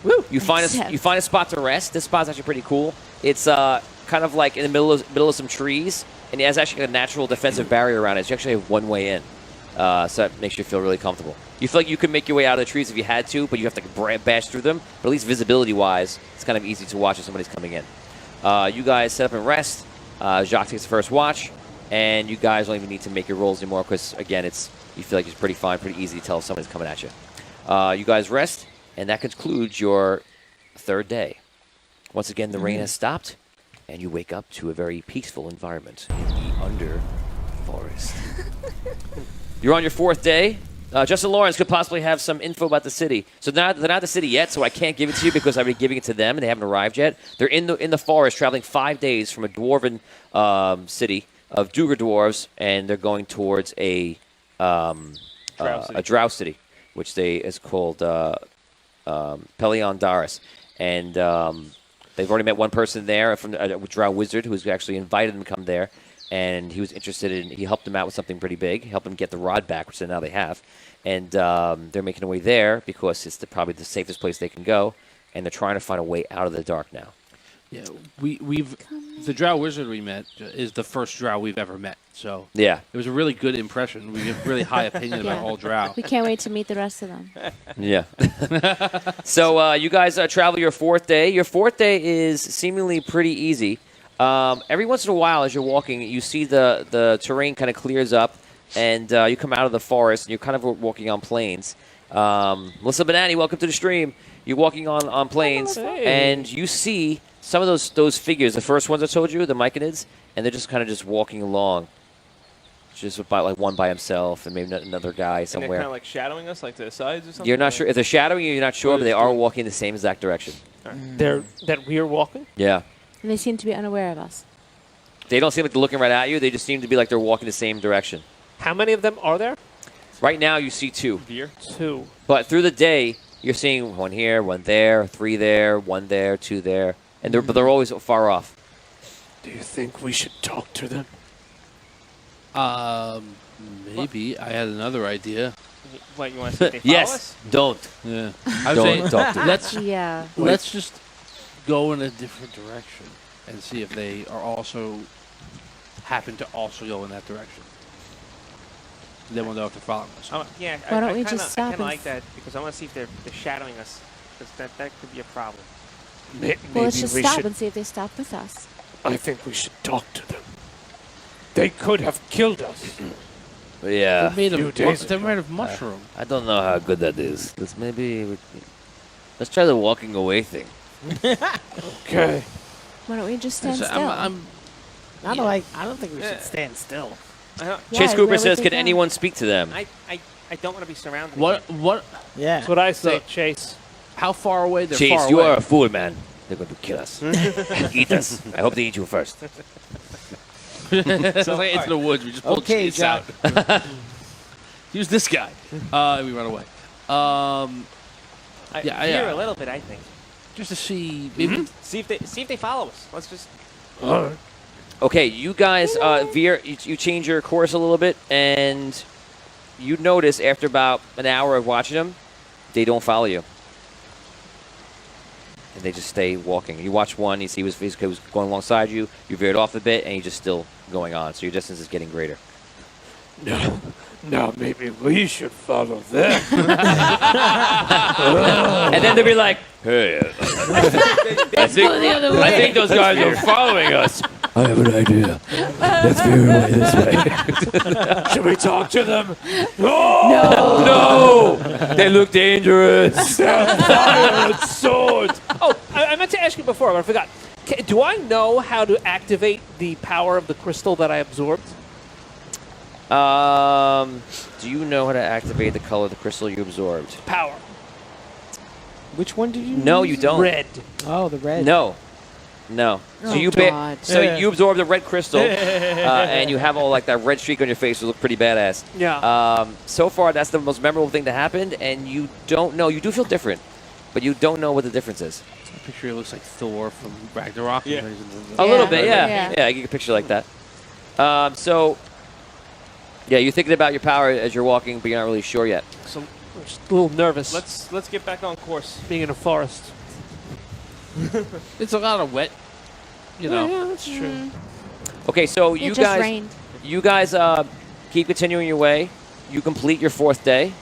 Woo! You find a spot to rest. This spot's actually pretty cool. It's kind of like in the middle of some trees, and it has actually a natural defensive barrier around it. So you actually have one way in, so that makes you feel really comfortable. You feel like you could make your way out of the trees if you had to, but you have to bash through them. But at least visibility-wise, it's kind of easy to watch if somebody's coming in. You guys set up and rest. Jacques takes the first watch, and you guys don't even need to make your rolls anymore because, again, you feel like it's pretty fine, pretty easy to tell if somebody's coming at you. You guys rest, and that concludes your third day. Once again, the rain has stopped, and you wake up to a very peaceful environment in the under forest. You're on your fourth day. Justin Lawrence could possibly have some info about the city. So they're not the city yet, so I can't give it to you because I've been giving it to them, and they haven't arrived yet. They're in the forest, traveling 5 days from a dwarven city of Duger dwarves, and they're going towards a drow city, which is called Pelion Daris. And they've already met one person there from a drow wizard who's actually invited them to come there. And he was interested he helped them out with something pretty big, helped them get the rod back, which now they have. And they're making their way there because it's probably the safest place they can go. And they're trying to find a way out of the dark now. Yeah, the drow wizard we met is the first drow we've ever met. So Yeah. it was a really good impression. We have really high opinion about all drow. We can't wait to meet the rest of them. Yeah. So you guys travel your fourth day. Your fourth day is seemingly pretty easy. Every once in a while, as you're walking, you see the terrain kind of clears up, and you come out of the forest, and you're kind of walking on plains. Melissa Banani, welcome to the stream. You're walking on plains, and you see some of those figures. The first ones I told you, the Myconids, and they're just kind of just walking along, just about like one by himself, and maybe another guy And they're somewhere. kind of like shadowing us, like to the sides or something. You're not sure if they're shadowing you. You're not sure, but they are walking the same exact direction. That we are walking? Yeah. And they seem to be unaware of us. They don't seem like they're looking right at you. They just seem to be like they're walking the same direction. How many of them are there? Right now, you see 2. Veer. 2. But through the day, you're seeing 1 here, 1 there, 3 there, 1 there, 2 there. And but they're always far off. Do you think we should talk to them? Maybe. I had another idea. What, you want to see if they follow Yes. us? Don't. Yeah. I was Don't saying, talk to them. Yeah. let's just go in a different direction and see if they are also happen to also go in that direction. Then we'll know if they're following us. Yeah. Why don't we kinda, just stop I kind of and like that because I want to see if they're shadowing us, because that could be a problem. Maybe Well, let's just we stop should. and see if they stop with us. I think we should talk to them. They could have killed us. Yeah. They're made few of, days they're ago. made of mushroom. I don't know how good that is. Let's try the walking away thing. Okay. Why don't we just stand So still? I don't think we should stand still. Why? Chase Where Cooper would says, they "Can go?" anyone speak to them?" I don't want to be surrounded. What? Yeah. That's what I say, So- Chase. How far away? They're Chase, far you away. are a fool, man. They're going to kill us. Eat us. I hope they eat you first. It's like into the woods. We just pull Okay, Chase out. Use this guy. We run away. Veer a little bit, I think. Just to see, maybe See if they follow us. Let's just. All right. Okay, you guys, veer. You change your course a little bit, and you notice after about an hour of watching them, they don't follow you, and they just stay walking. You watch one, you see he was going alongside you. You veered off a bit, and you're just still going on. So your distance is getting greater. Now maybe we should follow them. And then they'll be like, hey, I think those guys are following us. I have an idea. Let's veer away this way. Should we talk to them? No, they look dangerous. Fire and swords. Oh, I meant to ask you before, but I forgot. Do I know how to activate the power of the crystal that I absorbed? Do you know how to activate the color of the crystal you absorbed? Power. Which one did you? No, use? you don't. Red. Oh, the red. No. So Oh, you God. you absorb the red crystal, and you have all like that red streak on your face. You look pretty badass. Yeah. So far, that's the most memorable thing that happened, and you don't know. You do feel different, but you don't know what the difference is. I picture it looks like Thor from Ragnarok. Yeah. A little bit, Yeah. yeah. You can picture like that. So, yeah, you're thinking about your power as you're walking, but you're not really sure yet. So I'm just a little nervous. Let's get back on course. being in a forest. It's a lot of wet, you know. Yeah, that's true. Okay, so It you just guys, rained. keep continuing your way. You complete your 4th day.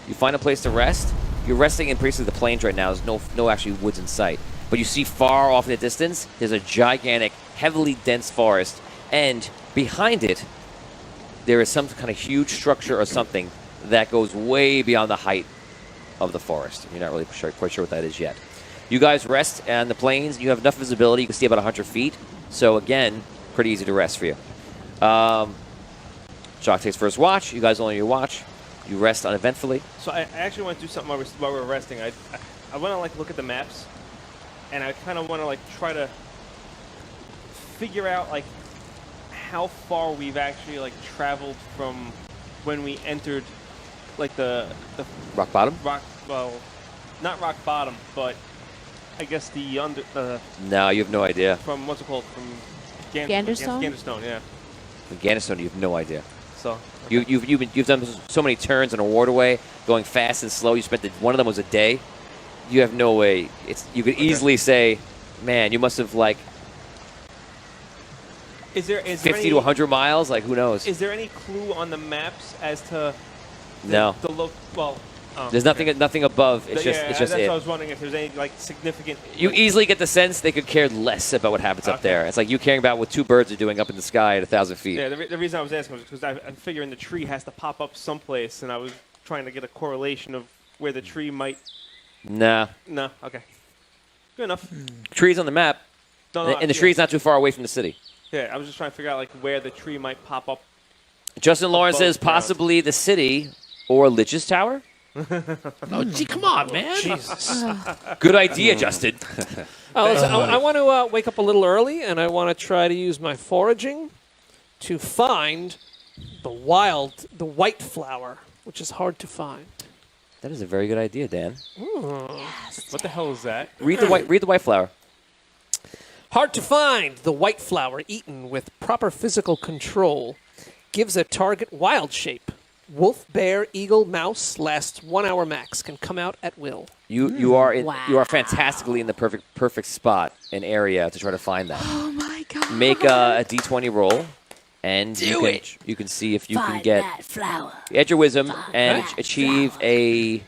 You find a place to rest. You're resting in basically the plains right now. There's no actually woods in sight. But you see far off in the distance, there's a gigantic, heavily dense forest. And behind it, there is some kind of huge structure or something that goes way beyond the height of the forest. You're not really quite sure what that is yet. You guys rest on the plains. You have enough visibility. You can see about 100 feet. So, again, pretty easy to rest for you. Jock takes first watch. You guys only your watch. You rest uneventfully. So I actually want to do something while we're resting. I want to like look at the maps, and I kind of want to like try to figure out like how far we've actually like traveled from when we entered like the Rock bottom? not rock bottom, but I guess the No, you have no idea. from what's it called, from Ganderstone? Ganderstone, yeah. Afghanistan, you have no idea. So You've done so many turns in a waterway, going fast and slow. You spent one of them was a day. You have no way. You could easily say, man, you must have like is there 50 to 100 miles. Like, who knows? Is there any clue on the maps as to No. There's nothing above. It's just that's what I it. was wondering if there's any like significant. You easily get the sense they could care less about what happens up Okay. there. It's like you caring about what 2 birds are doing up in the sky at 1,000 feet. Yeah, the reason I was asking was because I'm figuring the tree has to pop up someplace, and I was trying to get a correlation of where the tree might. Nah. No, okay, good enough. Trees on the map, No, and the yeah. tree's not too far away from the city. Yeah, I was just trying to figure out like where the tree might pop up. Justin Lawrence Above says ground. possibly the city or Lich's Tower. Oh, gee, come on, man. Jesus. Good idea, Justin. Listen, I want to wake up a little early, and I want to try to use my foraging to find the white flower, which is hard to find. That is a very good idea, Dan. What the hell is that? Read the white flower. Hard to find. The white flower, eaten with proper physical control, gives a target wild shape. Wolf, bear, eagle, mouse, lasts 1 hour max. Can come out at will. You are Wow. fantastically in the perfect spot and area to try to find that. Oh my God. Make a d20 roll, and you can see if you can Find get that flower. add your wisdom and that achieve flower. a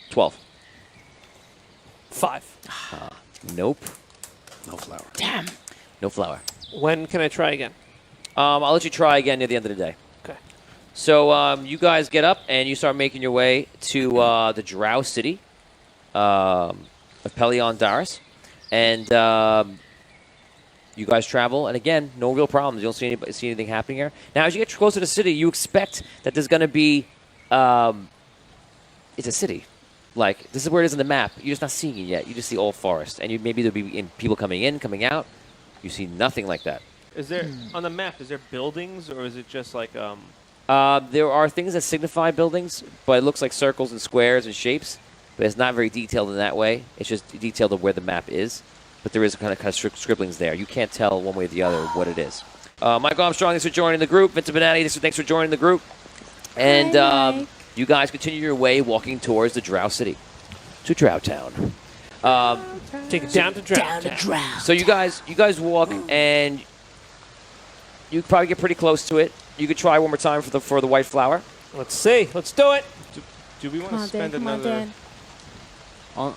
12. 5. Nope, No flower. Damn. no flower. When can I try again? I'll let you try again near the end of the day. Okay. So you guys get up and you start making your way to the Drow city of Pelion Daris. And you guys travel. And again, no real problems. You don't see anything happening here. Now, as you get closer to the city, you expect that there's going to be... it's a city. Like, this is where it is in the map. You're just not seeing it yet. You just see old forest. And maybe there'll be people coming in, coming out. You see nothing like that. Is there on the map? Is there buildings, or is it just like There are things that signify buildings, but it looks like circles and squares and shapes. But it's not very detailed in that way. It's just detailed of where the map is. But there is kind of scribblings there. You can't tell one way or the other what it is. Michael Armstrong, thanks for joining the group. Vincent Benatti, thanks for joining the group. And Hi. you guys continue your way walking towards the Drow City, to Drow Town. Take it down to Down Drown. to drown. So you guys walk, and you probably get pretty close to it. You could try one more time for the white flower. Let's see. Let's do it. do we want Come to on, spend Dan. Come on, another? Dan.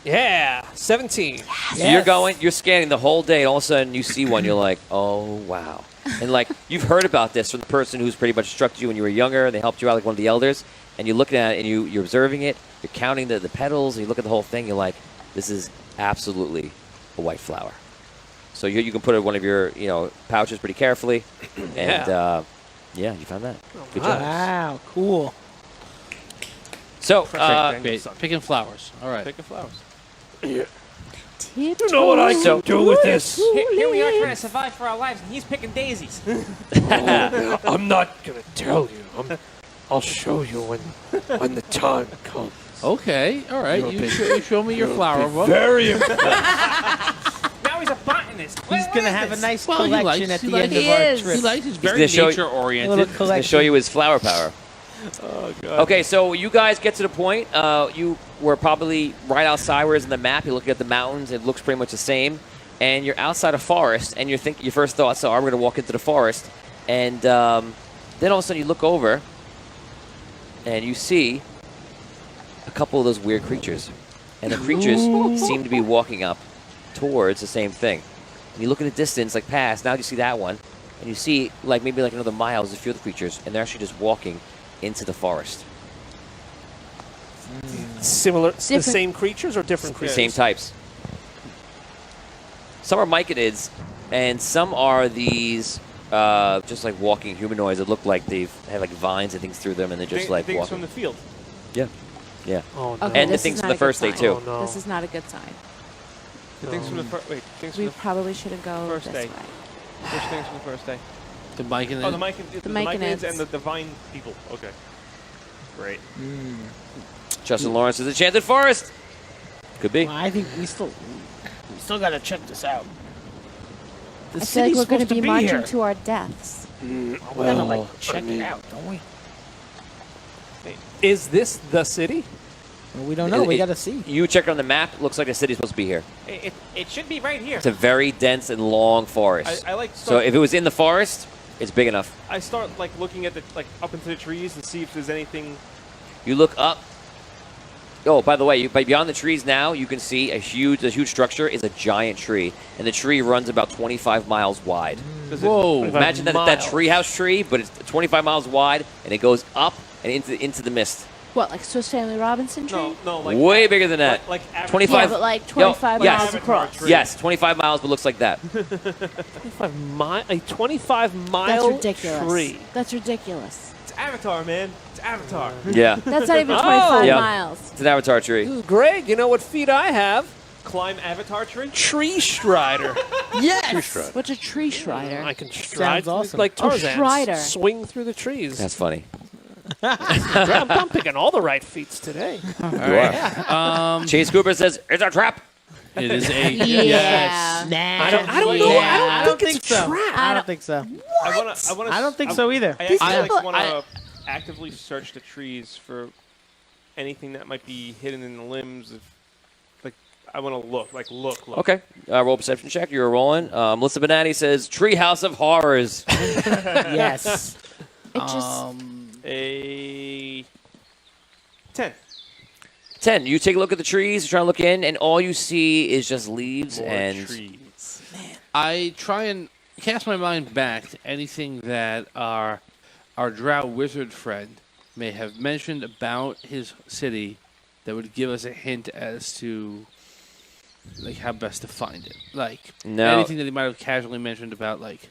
Yeah, 17. So you're scanning the whole day, and all of a sudden you see one, you're like, oh, wow. And like, you've heard about this from the person who's pretty much instructed you when you were younger, and they helped you out like one of the elders, and you're looking at it, and you're observing it, you're counting the petals, and you look at the whole thing, you're like, this is absolutely a white flower. So you can put it in one of your pouches pretty carefully, and you found that. Good job. Wow, cool. So, Picking flowers. All right. Picking flowers. You know what I can do with this? Here we are trying to survive for our lives, and he's picking daisies. I'm not gonna tell you. I'll show you when the time comes. Okay. All right. You show me your flower book. Very Now he's a botanist. He's going to have a nice Well, he collection likes- at he the likes- end of He our is. trip. He likes. He's gonna very show you- nature Little oriented. to collection. show you his flower power. Oh, God. Okay, so you guys get to the point. You were probably right outside where it's in the map. You're looking at the mountains. It looks pretty much the same. And you're outside a forest, and your first thoughts are, I'm going to walk into the forest. And then all of a sudden you look over, and you see a couple of those weird creatures. And the creatures seem to be walking up towards the same thing. And you look in the distance, like past, now you see that one. And you see, like maybe like another mile, there's a few other creatures, and they're actually just walking into the forest. Similar, the Different- same creatures or different creatures? Same types. Some are myconids, and some are these just like walking humanoids that look like they've had like vines and things through them, and they're just like things walking. from the field. Yeah. Oh, no. Okay, And the this things is from not the a first good day, sign. too. Oh, no. This is not a good sign. The things from the first. Wait, things from We the probably shouldn't go first this day. way. which things from the first day? The mic and Oh, the The Myconids Myconids. and the divine people. Okay. Great. Justin Lawrence is Enchanted Forest. Could be. Well, I think we still got to check this out. The I feel like city's we're going supposed to be be marching here. to our deaths. We gotta Well, check it out, don't we? Is this the city? Well, we don't know. We got to see. You check on the map. Looks like the city's supposed to be here. It should be right here. It's a very dense and long forest. I like So if it was in the forest, it's big enough. I start like looking at the up into the trees and see if there's anything. You look up. Oh, by the way, beyond the trees now, you can see a huge structure is a giant tree, and the tree runs about 25 miles wide. Whoa! Imagine that treehouse tree, but it's 25 miles wide, and it goes up and into the mist. What, like Swiss Family Robinson tree? No, like Way bigger than that. Like Avatar. 25. Yeah, but like 25 yes. miles across. Tree. Yes, 25 miles, but looks like that. 25-mile That's ridiculous. tree. That's ridiculous. It's Avatar, man. It's Avatar. Yeah, That's not even 25 Yeah. miles. it's an avatar tree. Greg, you know what feat I have? Climb Avatar tree. Tree strider. Yes. What's a tree strider? I can stride awesome. like Oh, Tarzan. strider. Swing through the trees. That's funny. I'm picking all the right feats today. Chase Cooper says, it's a trap. It is a Yeah. Nah. I don't know. Yeah, I don't think it's so. a trap. I don't think so. I don't think so either. I These actually people- want to actively search the trees for anything that might be hidden in the limbs. I want to look. Okay, roll perception check. You're rolling. Melissa Benatti says, Treehouse of Horrors. Yes. It just. A 10. 10. You take a look at the trees, you try to look in, and all you see is just leaves and trees. I try and cast my mind back to anything that our drow wizard friend may have mentioned about his city that would give us a hint as to like how best to find it. Like No. anything that he might have casually mentioned about like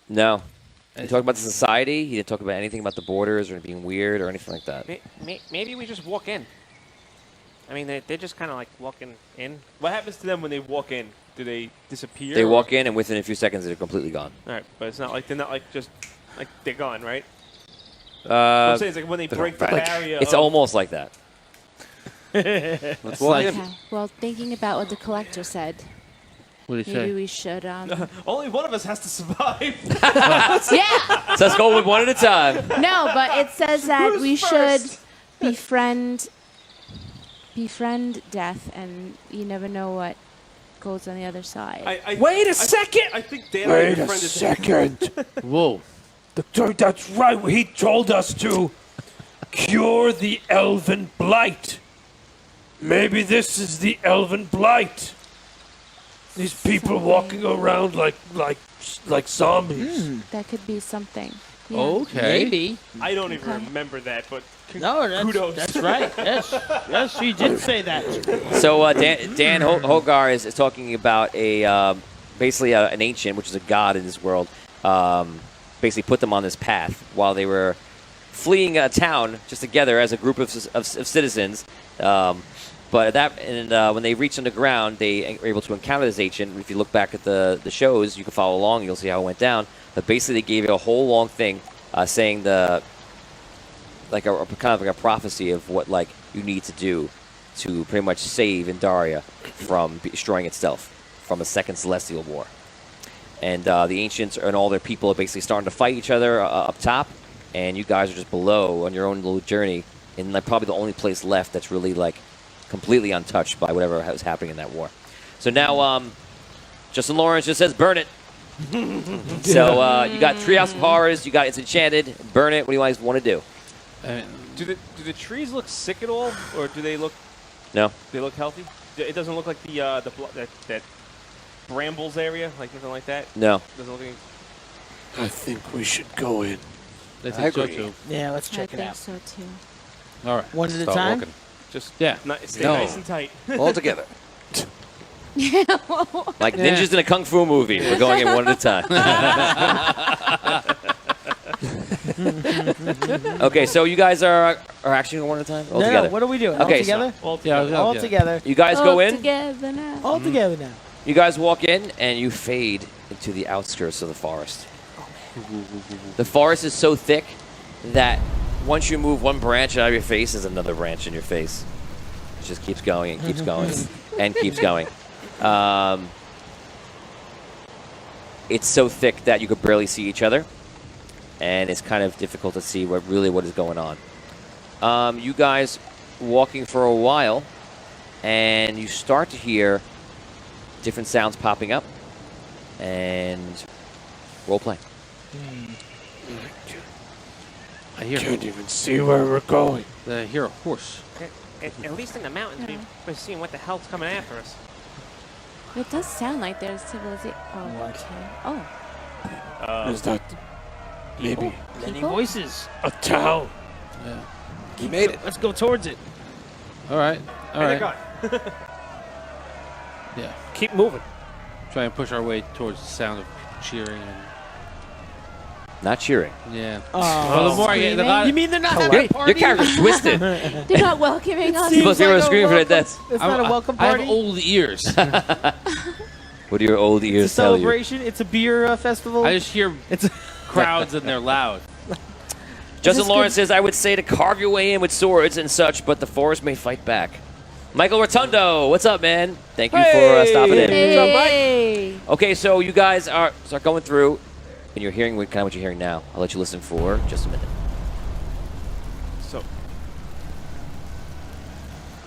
no. He talked about the society. He didn't talk about anything about the borders or being weird or anything like that. Maybe we just walk in. I mean, they're just kind of like walking in. What happens to them when they walk in? Do they disappear? They walk in, and within a few seconds, they're completely gone. All right, but it's not like they're not like just like they're gone, right? What Uh, I'm saying is like when they break the like, barrier. it's of, almost like that. it's like Okay. Well, thinking about what the collector said, what do you maybe say? we should. only one of us has to survive. Yeah. So let's go with one at a time. No, but it says that Who's we first? should befriend death, and you never know what goes on the other side. Wait a second! I think Dan Wait a befriended second. Whoa! That's right. He told us to cure the elven blight. Maybe this is the elven blight. These people walking around like zombies. That could be something. Yeah. Okay. Maybe. I don't even Okay. remember that, but No, that's, kudos. that's right. Yes, she did say that. So Dan Hogar is talking about basically an ancient, which is a god in this world, basically put them on this path while they were fleeing a town just together as a group of citizens. But when they reached on the ground, they were able to encounter this ancient. If you look back at the shows, you can follow along. You'll see how it went down. But basically, they gave you a whole long thing saying kind of like a prophecy of what you need to do to pretty much save Indaria from destroying itself from a second celestial war. And the ancients and all their people are basically starting to fight each other up top, and you guys are just below on your own little journey in probably the only place left that's really completely untouched by whatever was happening in that war. So now, Justin Lawrence just says, burn it. So you got Treehouse of Horrors, you got It's Enchanted, burn it. What do you guys want to do? Do the trees look sick at all, or do they look? No. They look healthy. It doesn't look like that brambles area, like nothing like that. No. Doesn't look any. I think we should go in. I think so too. Yeah, let's I check it think out. so too. All right. One at a Start time. walking. Just Yeah. stay No. nice and tight. All together. Like ninjas in a kung fu movie. We're going in one at a time. Okay, so you guys are actually going one at a time? All No, together. what are we doing? Okay, All together? All together. You guys go in. Together now. All together now. You guys walk in, and you fade into the outskirts of the forest. The forest is so thick that once you move one branch out of your face, there's another branch in your face. It just keeps going and keeps going and keeps going. It's so thick that you could barely see each other, and it's kind of difficult to see what is going on. You guys walking for a while, and you start to hear different sounds popping up, and role play. I hear. Can't even see where we're going. I hear a horse. At least in the mountains, we're seeing what the hell's coming after us. It does sound like there's civilization. Oh, okay. Oh, Is that maybe Many people? voices. a town? Yeah. You made it. Let's go towards it. All right. All right. Yeah. Keep moving. Try and push our way towards the sound of people cheering and. Not cheering. Yeah. Oh, Well, the more I get, the Screaming? you mean they're not having a Your party? character's twisted. they're not welcoming us. People see her screaming for that. It's not a welcome I have party. old ears. What do your old It's a ears tell you? celebration. It's a beer festival. I just hear It's crowds and they're loud. Justin this Lawrence says, I would say to carve your way in with swords and such, but the forest may fight back. Michael Rotundo, what's up, man? Thank you for stopping in. Hey. Okay, so you guys start going through, and you're hearing kind of what you're hearing now. I'll let you listen for just a minute. So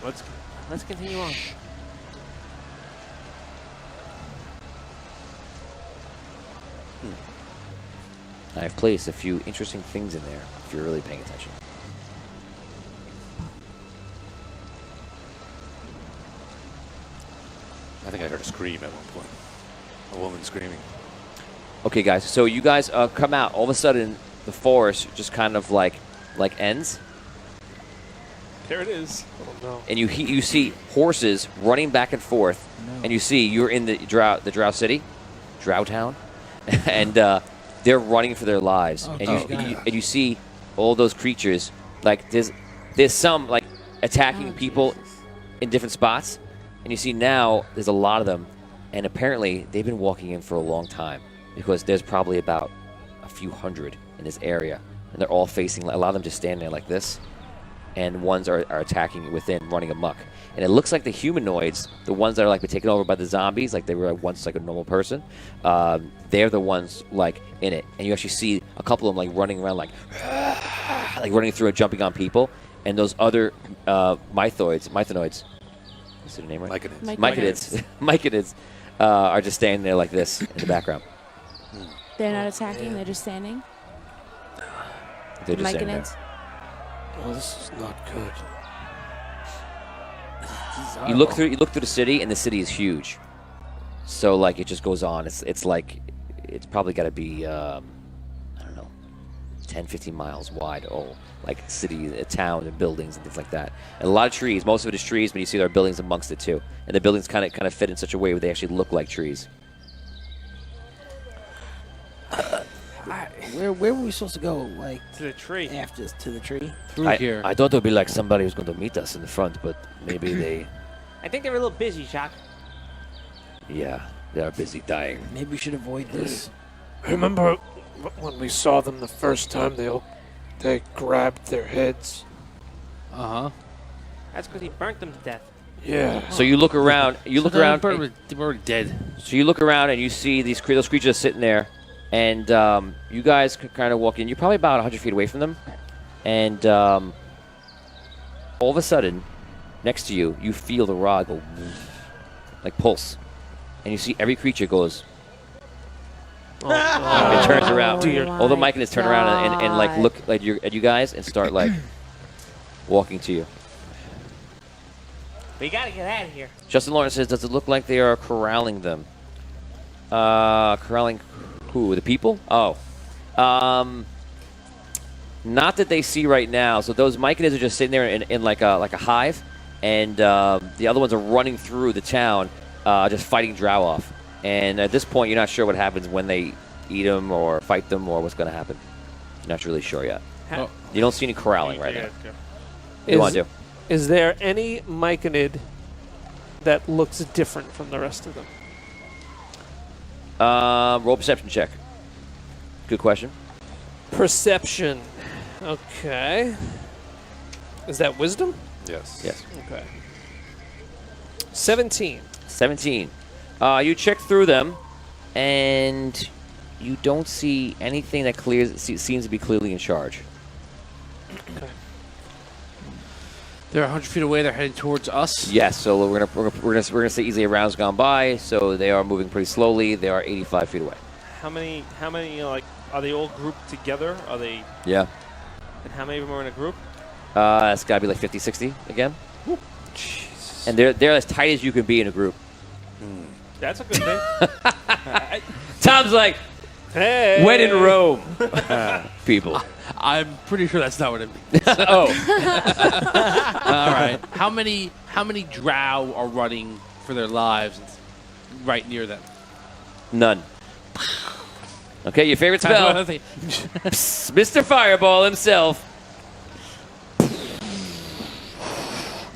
let's continue on. I've placed a few interesting things in there, if you're really paying attention. I think I heard a scream at one point. A woman screaming. Okay, guys, so you guys come out. All of a sudden, the forest just kind of like ends, There it is. and you see horses running back and forth, and you see you're in the Drow City, Drow Town, and they're running for their lives, and you see all those creatures. Like there's some like attacking people in different spots, and you see now there's a lot of them, and apparently they've been walking in for a long time because there's probably about a few hundred in this area, and they're all facing. A lot of them just standing there like this, and ones are attacking within, running amok. And it looks like the humanoids, the ones that are like been taken over by the zombies, like they were like once like a normal person, they're the ones like in it. And you actually see a couple of them like running around like running through and jumping on people. And those other mythonoids, what's their name right? Myconids are just standing there like this in the background. They're not attacking. They're just standing. They're just standing there. Myconids. Oh, this is not good. You look through the city, and the city is huge. So like it just goes on. It's like it's probably got to be I don't know, 10, 15 miles wide. Oh, like city, a town, and buildings and things like that. And a lot of trees. Most of it is trees, but you see there are buildings amongst it too. And the buildings kind of fit in such a way where they actually look like trees. Where were we supposed to go? Like To the tree. after this, to the tree? Through here. I thought it would be like somebody who's going to meet us in the front, but maybe they, I think they were a little busy, Jacques. yeah, they are busy dying. Maybe we should avoid this. Remember when we saw them the first time? They grabbed their heads. Uh-huh. That's because he burnt them to death. Yeah. So you look around. You look around. They were dead. So you look around and you see those creatures sitting there, and you guys can kind of walk in. You're probably about 100 feet away from them, and all of a sudden, next to you, you feel the rod go like pulse, and you see every creature goes. It turns around. All the Myconids turn around and like look like at you guys and start like walking to you. We gotta get out of here. Justin Lawrence says, "Does it look like they are corralling them? Corralling who? The people? Oh, not that they see right now. So those Myconids are just sitting there in like a hive, and the other ones are running through the town, just fighting drow off. And at this point, you're not sure what happens when they eat them or fight them or what's going to happen. You're not really sure yet. Oh. You don't see any corralling right now. What do you Is- want to do? Is there any Myconid that looks different from the rest of them? Roll perception check. Good question. Perception. Okay. Is that wisdom? Yes. Yes. Okay. 17. 17. You check through them, and you don't see anything that seems to be clearly in charge. They're 100 feet away. They're heading towards us. Yes, so we're gonna say easily a round's gone by. So they are moving pretty slowly. They are 85 feet away. How many, like, are they all grouped together? Are they, Yeah. and how many of them are in a group? It's gotta be like 50, 60 again. Jesus. And they're as tight as you can be in a group. That's a good thing. Tom's like, Hey. when in Rome, people. I'm pretty sure that's not what it means. Oh, All right. How many drow are running for their lives right near them? none. Okay, your favorite spell, Mr. Fireball himself.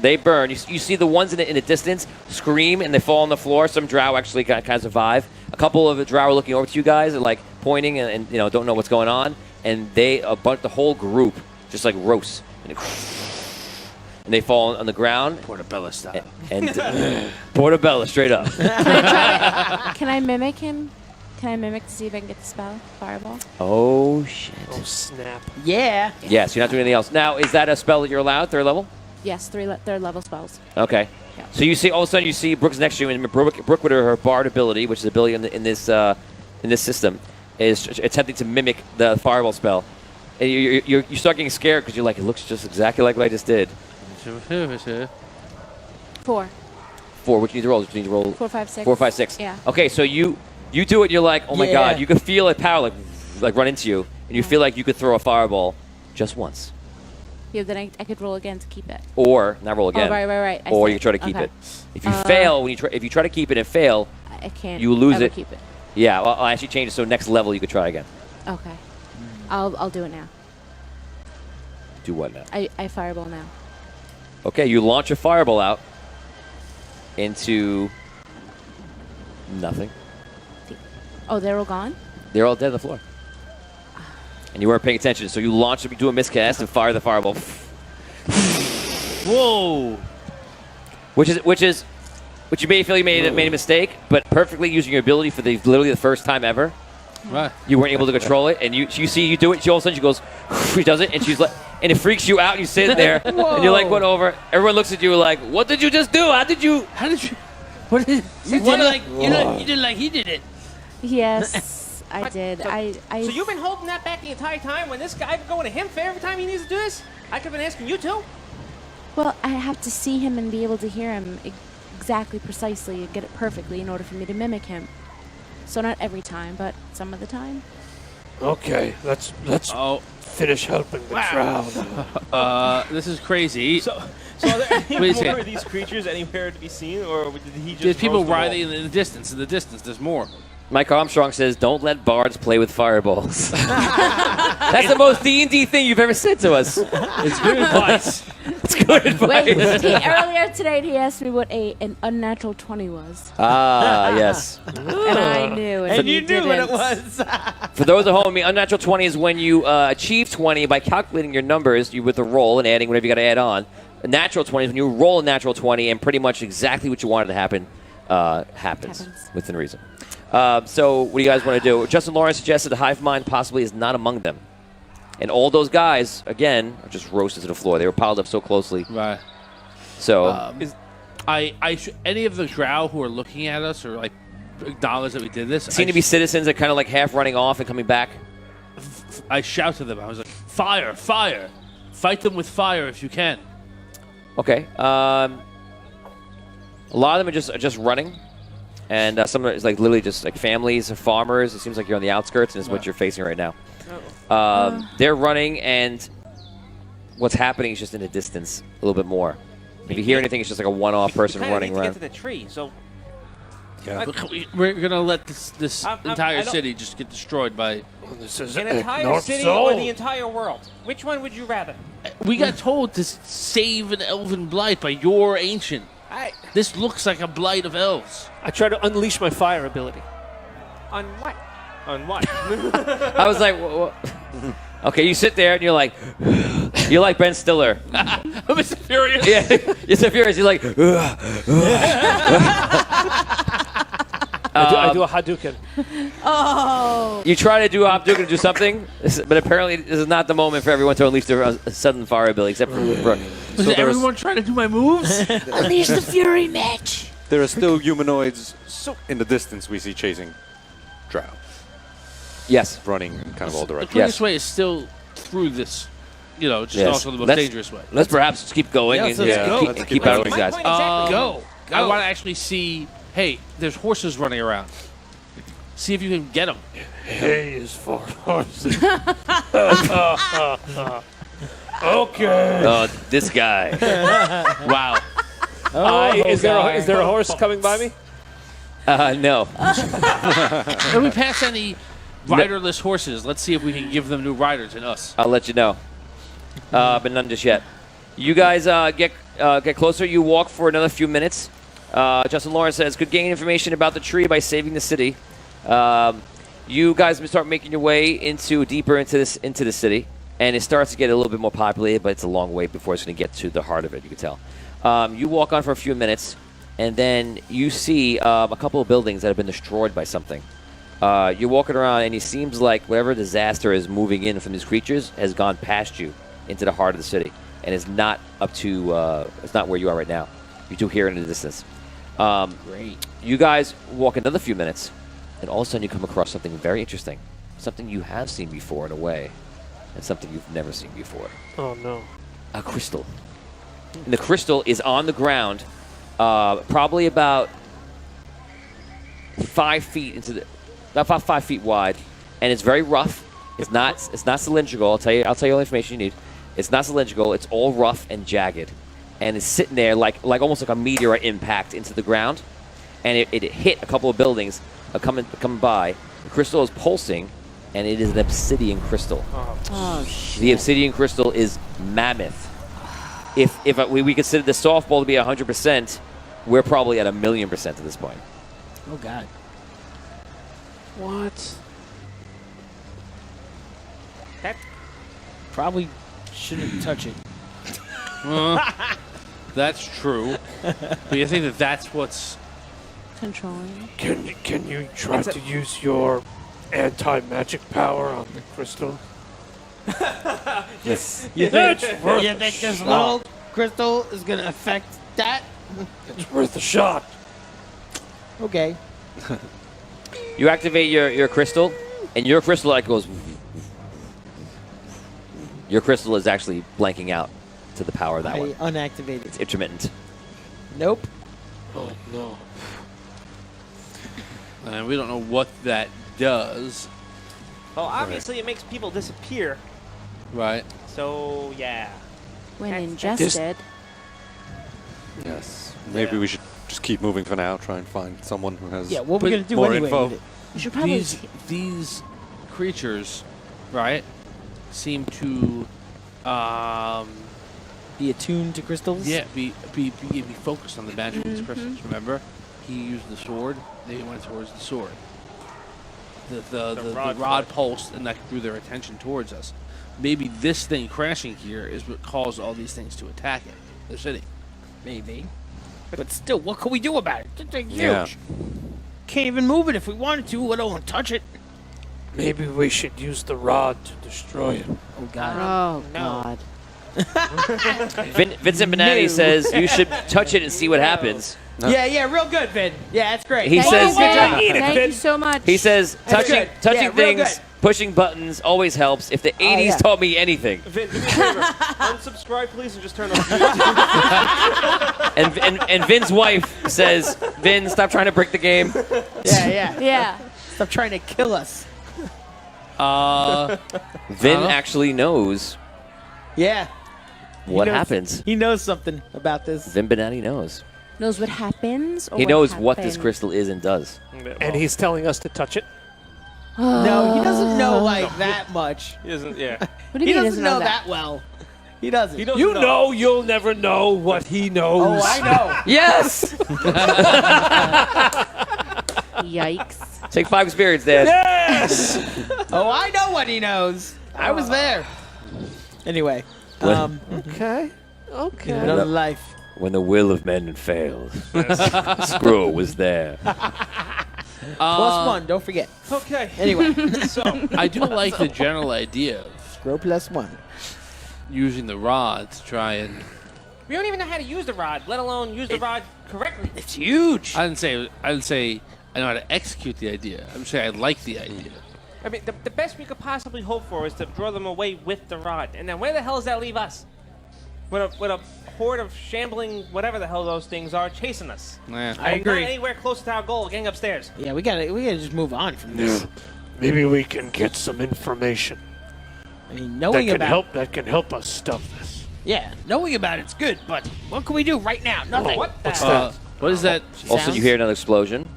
They burn. You see the ones in the distance scream and they fall on the floor. Some drow actually kind of survive. A couple of the drow are looking over to you guys and like pointing and don't know what's going on. And the whole group just like roasts and they fall on the ground. Portobello style. And Portobello straight up. Can I mimic him? Can I mimic to see if I can get the spell? Fireball? Oh shit. Oh, snap. Yeah. Yes, you're not doing anything else. Now, is that a spell that you're allowed, third level? Yes, third level spells. Okay. Yeah. So you see, all of a sudden, you see Brooke's next to you, and Brooke with her Bard ability, which is ability in this system, is attempting to mimic the fireball spell. And you start getting scared because you're like, it looks just exactly like what I just did. 4. 4. Which you need to roll? You need to roll 4, 5, 6. 4, 5, 6. Yeah. Okay, so you do it. You're like, oh my Yeah. god! You can feel a power like run into you, and you feel like you could throw a fireball just once, Yeah, then I could roll again to keep it. or not roll again. Oh, right. I Or see. you try to keep Okay. it. If you fail, if you try to keep it and fail, I can't. You lose ever it. Keep it. yeah, I'll actually change it so next level you could try again. Okay. I'll do it now. Do what now? I fireball now. Okay, you launch a fireball out into nothing. Oh, they're all gone? They're all dead on the floor. And you weren't paying attention, so you launch it, do a miscast, and fire the fireball. Whoa! Which you may feel you made a mistake, but perfectly using your ability for literally the first time ever. Right. You weren't able to control it, and you see you do it. All of a sudden she goes, she does it, and she's like, and it freaks you out. And you sit there, and you're like, "What over?" Everyone looks at you like, "What did you just do? How did you?" What did You did like he did it. Yes, I did. So you've been holding that back the entire time when this guy been going to him for every time he needs to do this? I could have been asking you too. Well, I have to see him and be able to hear him exactly, precisely, and get it perfectly in order for me to mimic him. So not every time, but some of the time. Okay, let's finish helping the crowd. This is crazy. So are there any Wait a more second. of these creatures anywhere to be seen, or did he just There's people roast them all? writhing in the distance. In the distance, there's more. Mike Armstrong says, "Don't let bards play with fireballs." That's the most D&D thing you've ever said to us. It's good advice. It's good advice. Wait, earlier today he asked me what an unnatural 20 was. Ah, yes. And I knew. And he you knew what it didn't. was. For those at home, unnatural 20 is when you achieve 20 by calculating your numbers with a roll and adding whatever you got to add on. A natural 20 is when you roll a natural 20 and pretty much exactly what you wanted to happen happens within reason. So what do you guys want to do? Justin Lawrence suggested the hive mind possibly is not among them. And all those guys, again, are just roasted to the floor. They were piled up so closely. Right. So Any of the drow who are looking at us or like acknowledge that we did this? seem to be citizens that kind of like half running off and coming back. I shout to them. I was like, "Fire! Fire! Fight them with fire if you can." Okay. A lot of them are just running. And some of it is like literally just like families of farmers. It seems like you're on the outskirts, and it's what you're facing right now. They're running, and what's happening is just in the distance a little bit more. If you hear anything, it's just like a one-off person Kinda running need to around. get to the tree, so We're gonna let this I entire don't- city just get destroyed by. This is an entire North city Zone. or the entire world. Which one would you rather? We got told to save an elven blight by your ancient. This looks like a blight of elves. I try to unleash my fire ability. On what? On what? I was like, okay, you sit there and you're like Ben Stiller. Mr. Furious. Yeah, you're so furious. You're like, I do a Hadouken. Oh. you try to do Abduk and do something, but apparently this is not the moment for everyone to unleash their sudden fire ability, except for Brooke. Is everyone trying to do my moves? Unleash the fury, Mitch. There are still humanoids in the distance we see chasing drow, Yes. running in kind of all The directions. quickest way is still through this. Just Yes. also the most Let's- dangerous way. Let's perhaps just keep going Yeah, and let's just go. keep, Let's keep keep out going. these My guys. point exactly. I want to actually see. Hey, there's horses running around. See if you can get them. Hay is for horses. Okay. Oh, this guy. Wow. Is there a horse coming by me? No. When we pass any riderless horses, let's see if we can give them new riders and us. I'll let you know. But none just yet. You guys get closer. You walk for another few minutes. Justin Lawrence says, could gain information about the tree by saving the city. You guys start making your way deeper into the city, and it starts to get a little bit more populated, but it's a long way before it's going to get to the heart of it, you can tell. You walk on for a few minutes, and then you see a couple of buildings that have been destroyed by something. You're walking around, and it seems like whatever disaster is moving in from these creatures has gone past you into the heart of the city, and is not up to it's not where you are right now. You do hear it in the distance. Great. You guys walk another few minutes, and all of a sudden you come across something very interesting, something you have seen before in a way, and something you've never seen before. Oh no. A crystal. And the crystal is on the ground, probably about 5 feet about 5 feet wide, and it's very rough. It's not cylindrical. I'll tell you all the information you need. It's not cylindrical. It's all rough and jagged, and it's sitting there like almost like a meteorite impact into the ground, and it hit a couple of buildings coming by. The crystal is pulsing, and it is an obsidian crystal. Oh, shit. The obsidian crystal is mammoth. If we consider the softball to be 100%, we're probably at 1,000,000% at this point. Oh, God. What? That Probably shouldn't touch it. That's true. But you think that that's what's... Controlling. Can you try to use your anti-magic power on the crystal? You think this little crystal is going to affect that? It's worth a shot. Okay. You activate your crystal, and your crystal like goes. Your crystal is actually blanking out. to the power of that I one. unactivated. It's intermittent. Nope. Oh no. And we don't know what that does. Well, obviously it makes people disappear. Right. So yeah. When That's- ingested. Yes. Maybe we should just keep moving for now. Try and find someone who has Yeah, what we're going to do more anyway info. with it. You should probably. These creatures, right, seem to Be attuned to crystals? be focused on the magic of these crystals. Remember, he used the sword. They went towards the sword. The rod pulsed and that drew their attention towards us. Maybe this thing crashing here is what caused all these things to attack it. The city. Maybe. But still, what can we do about it? It's huge. Yeah. Can't even move it if we wanted to. I don't want to touch it. Maybe we should use the rod to destroy it. Oh, God. Oh, No. God. Vincent Benatti says you should touch it and see what happens. Yeah, real good, Vin. Yeah, that's great. He Thank says- you, Vin. Eat it, Thank Vin. you so much. He says That's touching good. Yeah, real things, good. pushing buttons always helps. If the 80s yeah. taught me anything, Vin, do me a favor. Unsubscribe, please, and just turn off. and Vin's wife says, Vin, stop trying to break the game. Yeah. Yeah. Stop trying to kill us. Vin actually knows Yeah. what knows- happens. He knows something about this. Vin Benatti knows. Knows what happens. Or He knows what this happened? crystal is and does. And he's telling us to touch it. No, he doesn't know like that much. He doesn't. Yeah. What do He you mean doesn't know that well. He doesn't. He doesn't You know you'll never know what he knows. Oh, I know. Yes! Yikes. Take 5 spirits, Dad. Yes! Oh, I know what he knows. I was there. Anyway, Okay. Okay. another life. When the will of men fails, Stroll was there. +1, don't forget. Okay. Anyway, So I do like the general idea of grow +1. using the rod to try and. we don't even know how to use the rod, let alone use the rod correctly. It's huge. I didn't say I know how to execute the idea. I'm saying I like the idea. I mean, the best we could possibly hope for is to draw them away with the rod. And then where the hell does that leave us? With a horde of shambling, whatever the hell those things are, chasing us. Yeah. I agree. Not anywhere close to our goal, getting upstairs. Yeah, we gotta just move on from this. Maybe we can get some information I mean, knowing about that can help us stop this. yeah, knowing about it's good, but what can we do right now? Nothing. What the What's hell? that? What is that? Also, Sounds- you hear another explosion.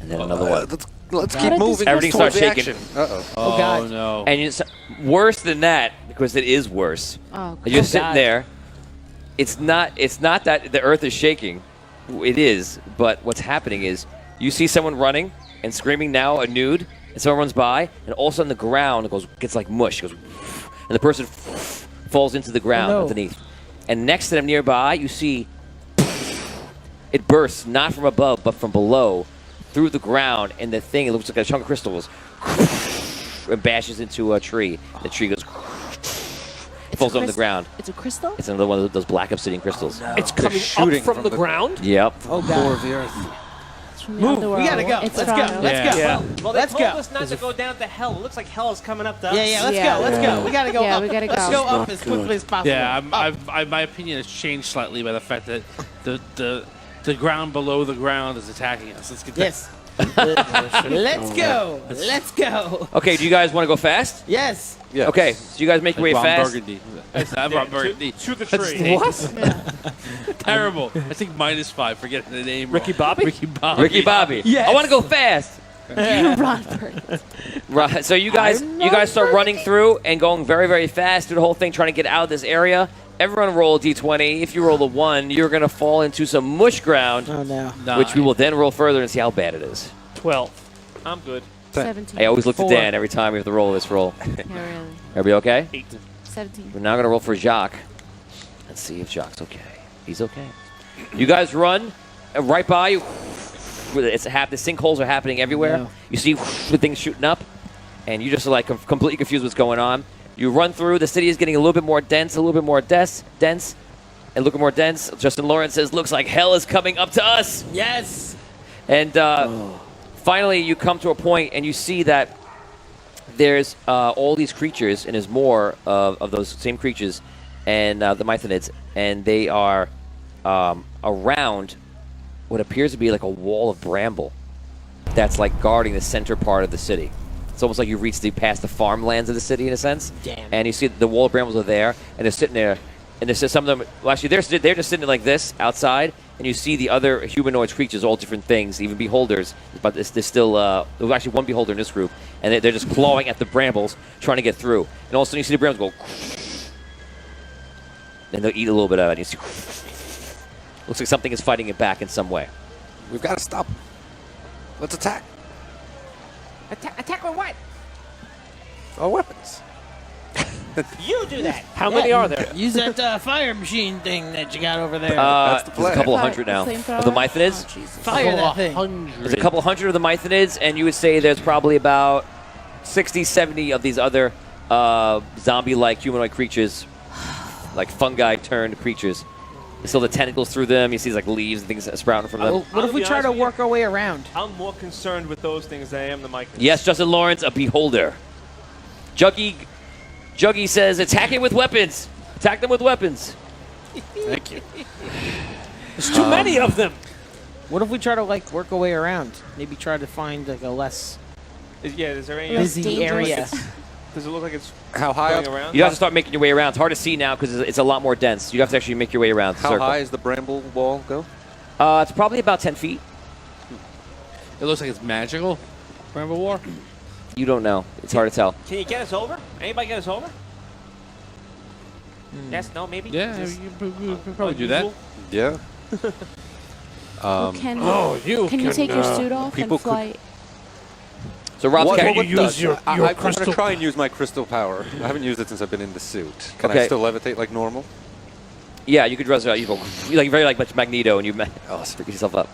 And then another one. Let's How keep did this moving. Everything towards starts the shaking. action. Uh-oh. Oh, God. No. And worse than that, because it is worse. Oh, You're God. sitting there. It's not that the earth is shaking. It is, but what's happening is you see someone running and screaming now, a nude, and someone runs by, and all of a sudden the ground gets like mush, goes, and the person falls into the ground Oh, no. underneath. And next to them nearby, you see it bursts not from above but from below through the ground, and the thing, it looks like a chunk of crystals, and bashes into a tree. The tree goes, falls on the ground. It's a crystal? It's another one of those black obsidian crystals. It's coming shooting up from from the the- ground. Yep. Oh, Core God. of the earth. It's from the Move. underworld. We gotta go. It's Let's from- go. Let's go. Yeah. Well, they Let's told go. us not to go down to hell. It looks like hell is coming up to us. Yeah, let's Yeah. go. Let's go. We gotta go Yeah, up. we gotta Let's go. go up as quickly as possible. Yeah, Up. my opinion has changed slightly by the fact that the ground below the ground is attacking us. Let's get Yes. Let's go. Let's go. Okay, do you guys want to go fast? Yes. Yes. Okay, so you guys make your way Ron fast. Burgundy. I'm Ron Burgundy. To the That's tree. What? Terrible. I think -5 for getting the name. Ricky wrong. Bobby? Ricky Bobby. Ricky Bobby. Yes. I want to go fast. Rodford. Right. So you guys start running through and going very, very fast through the whole thing, trying to get out of this area. Everyone roll a d20. If you roll a 1, you're going to fall into some mush ground, Oh no. which we will then roll further and see how bad it is. 12. I'm good. 17. I always look to 4. Dan every time we have to roll this roll. Yeah, really. Everybody okay? 17. We're now going to roll for Jacques. Let's see if Jacques' okay. He's okay. You guys run right by you. The sinkholes are happening everywhere. No. You see the things shooting up, and you just are like completely confused what's going on. You run through. The city is getting a little bit more dense, a little bit more dense, and looking more dense. Justin Lawrence says, "Looks like hell is coming up to us." Yes. And finally, you come to a point, and you see that there's all these creatures, and there's more of those same creatures, and the Mythonids, and they are around what appears to be like a wall of bramble that's like guarding the center part of the city. It's almost like you reached past the farmlands of the city in a sense. Damn. And you see the wall of brambles are there, and they're sitting there, and there's some of them. Well, actually, they're just sitting like this outside, and you see the other humanoid creatures, all different things, even beholders. But there's still there's actually one beholder in this group, and they're just clawing at the brambles, trying to get through. And all of a sudden, you see the brambles go, and they'll eat a little bit of it. And you see, looks like something is fighting it back in some way. We've got to stop. Let's attack. Attack with what? Our weapons. You do that. How many are there? Use that fire machine thing that you got over there. That's the There's a plan. couple of hundred now Flamethrower? of the Mythonids. Oh, Jesus. Fire that thing. There's a couple hundred of the Mythonids, and you would say there's probably about 60, 70 of these other zombie-like humanoid creatures, like fungi-turned creatures. There's still the tentacles through them. You see like leaves and things sprouting from them. Well, what if we try to work our way around? I'm more concerned with those things than I am the mic. Yes, Justin Lawrence, a beholder. Juggy says, attack it with weapons. Attack them with weapons. Thank you. There's too many of them. What if we try to like work our way around? Maybe try to find like a less Is there any? Less busy dangerous. area. Does it look like it's How high going up? around? You have to start making your way around. It's hard to see now because it's a lot more dense. You have to actually make your way around the How circle. high is the bramble wall go? It's probably about 10 feet. It looks like it's magical. Bramble War. You don't know. It's hard to tell. Can you get us over? Anybody get us over? Yes, no, maybe? Yeah, Is this you could probably do that. unusual? Yeah. Well, can you you take your suit off people and fly? So Rob's What carrying. you use does- your I'm going to crystal- try and use my crystal power. I haven't used it since I've been in the suit. Can I Okay. still levitate like normal? Yeah, you could dress it out. You go very like much Magneto, and you freak yourself up.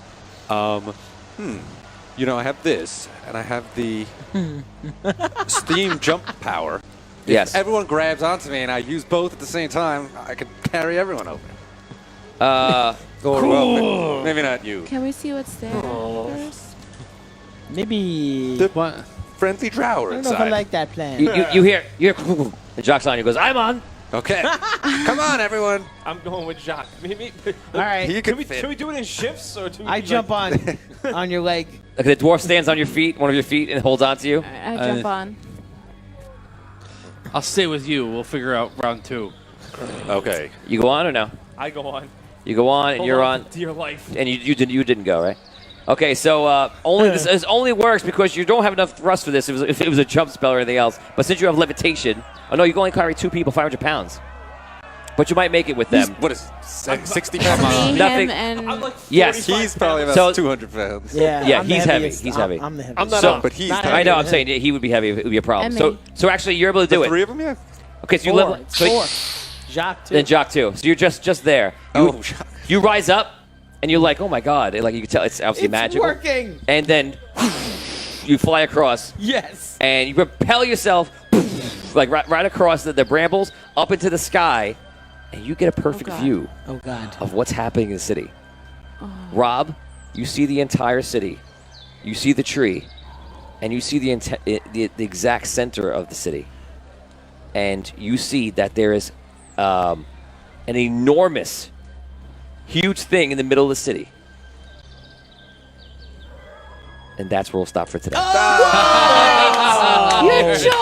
You know, I have this, and I have the steam jump power. Yes. If everyone grabs onto me, and I use both at the same time, I can carry everyone over. Or, well, maybe not you. Can we see what's there first? Maybe. The What? friendly drower I don't know if I inside. like that plan. You hear and Jock's on you. Goes, I'm on. Okay. Come on, everyone. I'm going with Jacques. Maybe. All right. You Should can we, fit. should we do it in shifts or do we I jump on your leg. Okay, the dwarf stands on your feet, one of your feet, and holds onto you. All right, I jump on. I'll stay with you. We'll figure out round 2. Okay. You go on or no? I go on. You go on, and Hold you're on, for dear life. and you didn't go, right? Okay, so this only works because you don't have enough thrust for this. If it was a jump spell or anything else, but since you have levitation, oh no, you can only carry 2 people, 500 pounds. But you might make it with them. What is 60 pounds? Me, Nothing- him, I'm and like Yes. 45 He's probably about So- 200 pounds. Yeah. Yeah, I'm he's the heavy. heaviest. He's heavy. I'm the heaviest. I'm not So- up. But he's Not heavy. I know. I'm Yeah. saying he would be heavy. It would be a problem. And So me. actually, you're able to do The it. 3 of them, yeah. Okay, so you Four. level. It's So 4. Jacques too. then Jock too. So you're just there. Oh, You rise up, and you're like, oh my god! Like you can tell, it's obviously It's magical. working. And then you fly across, Yes. and you propel yourself like right across the brambles up into the sky, and you get a perfect God. view Oh God. of what's happening in the city. Rob, you see the entire city. You see the tree, and you see the exact center of the city. And you see that there is an enormous, huge thing in the middle of the city. And that's where we'll stop for today. you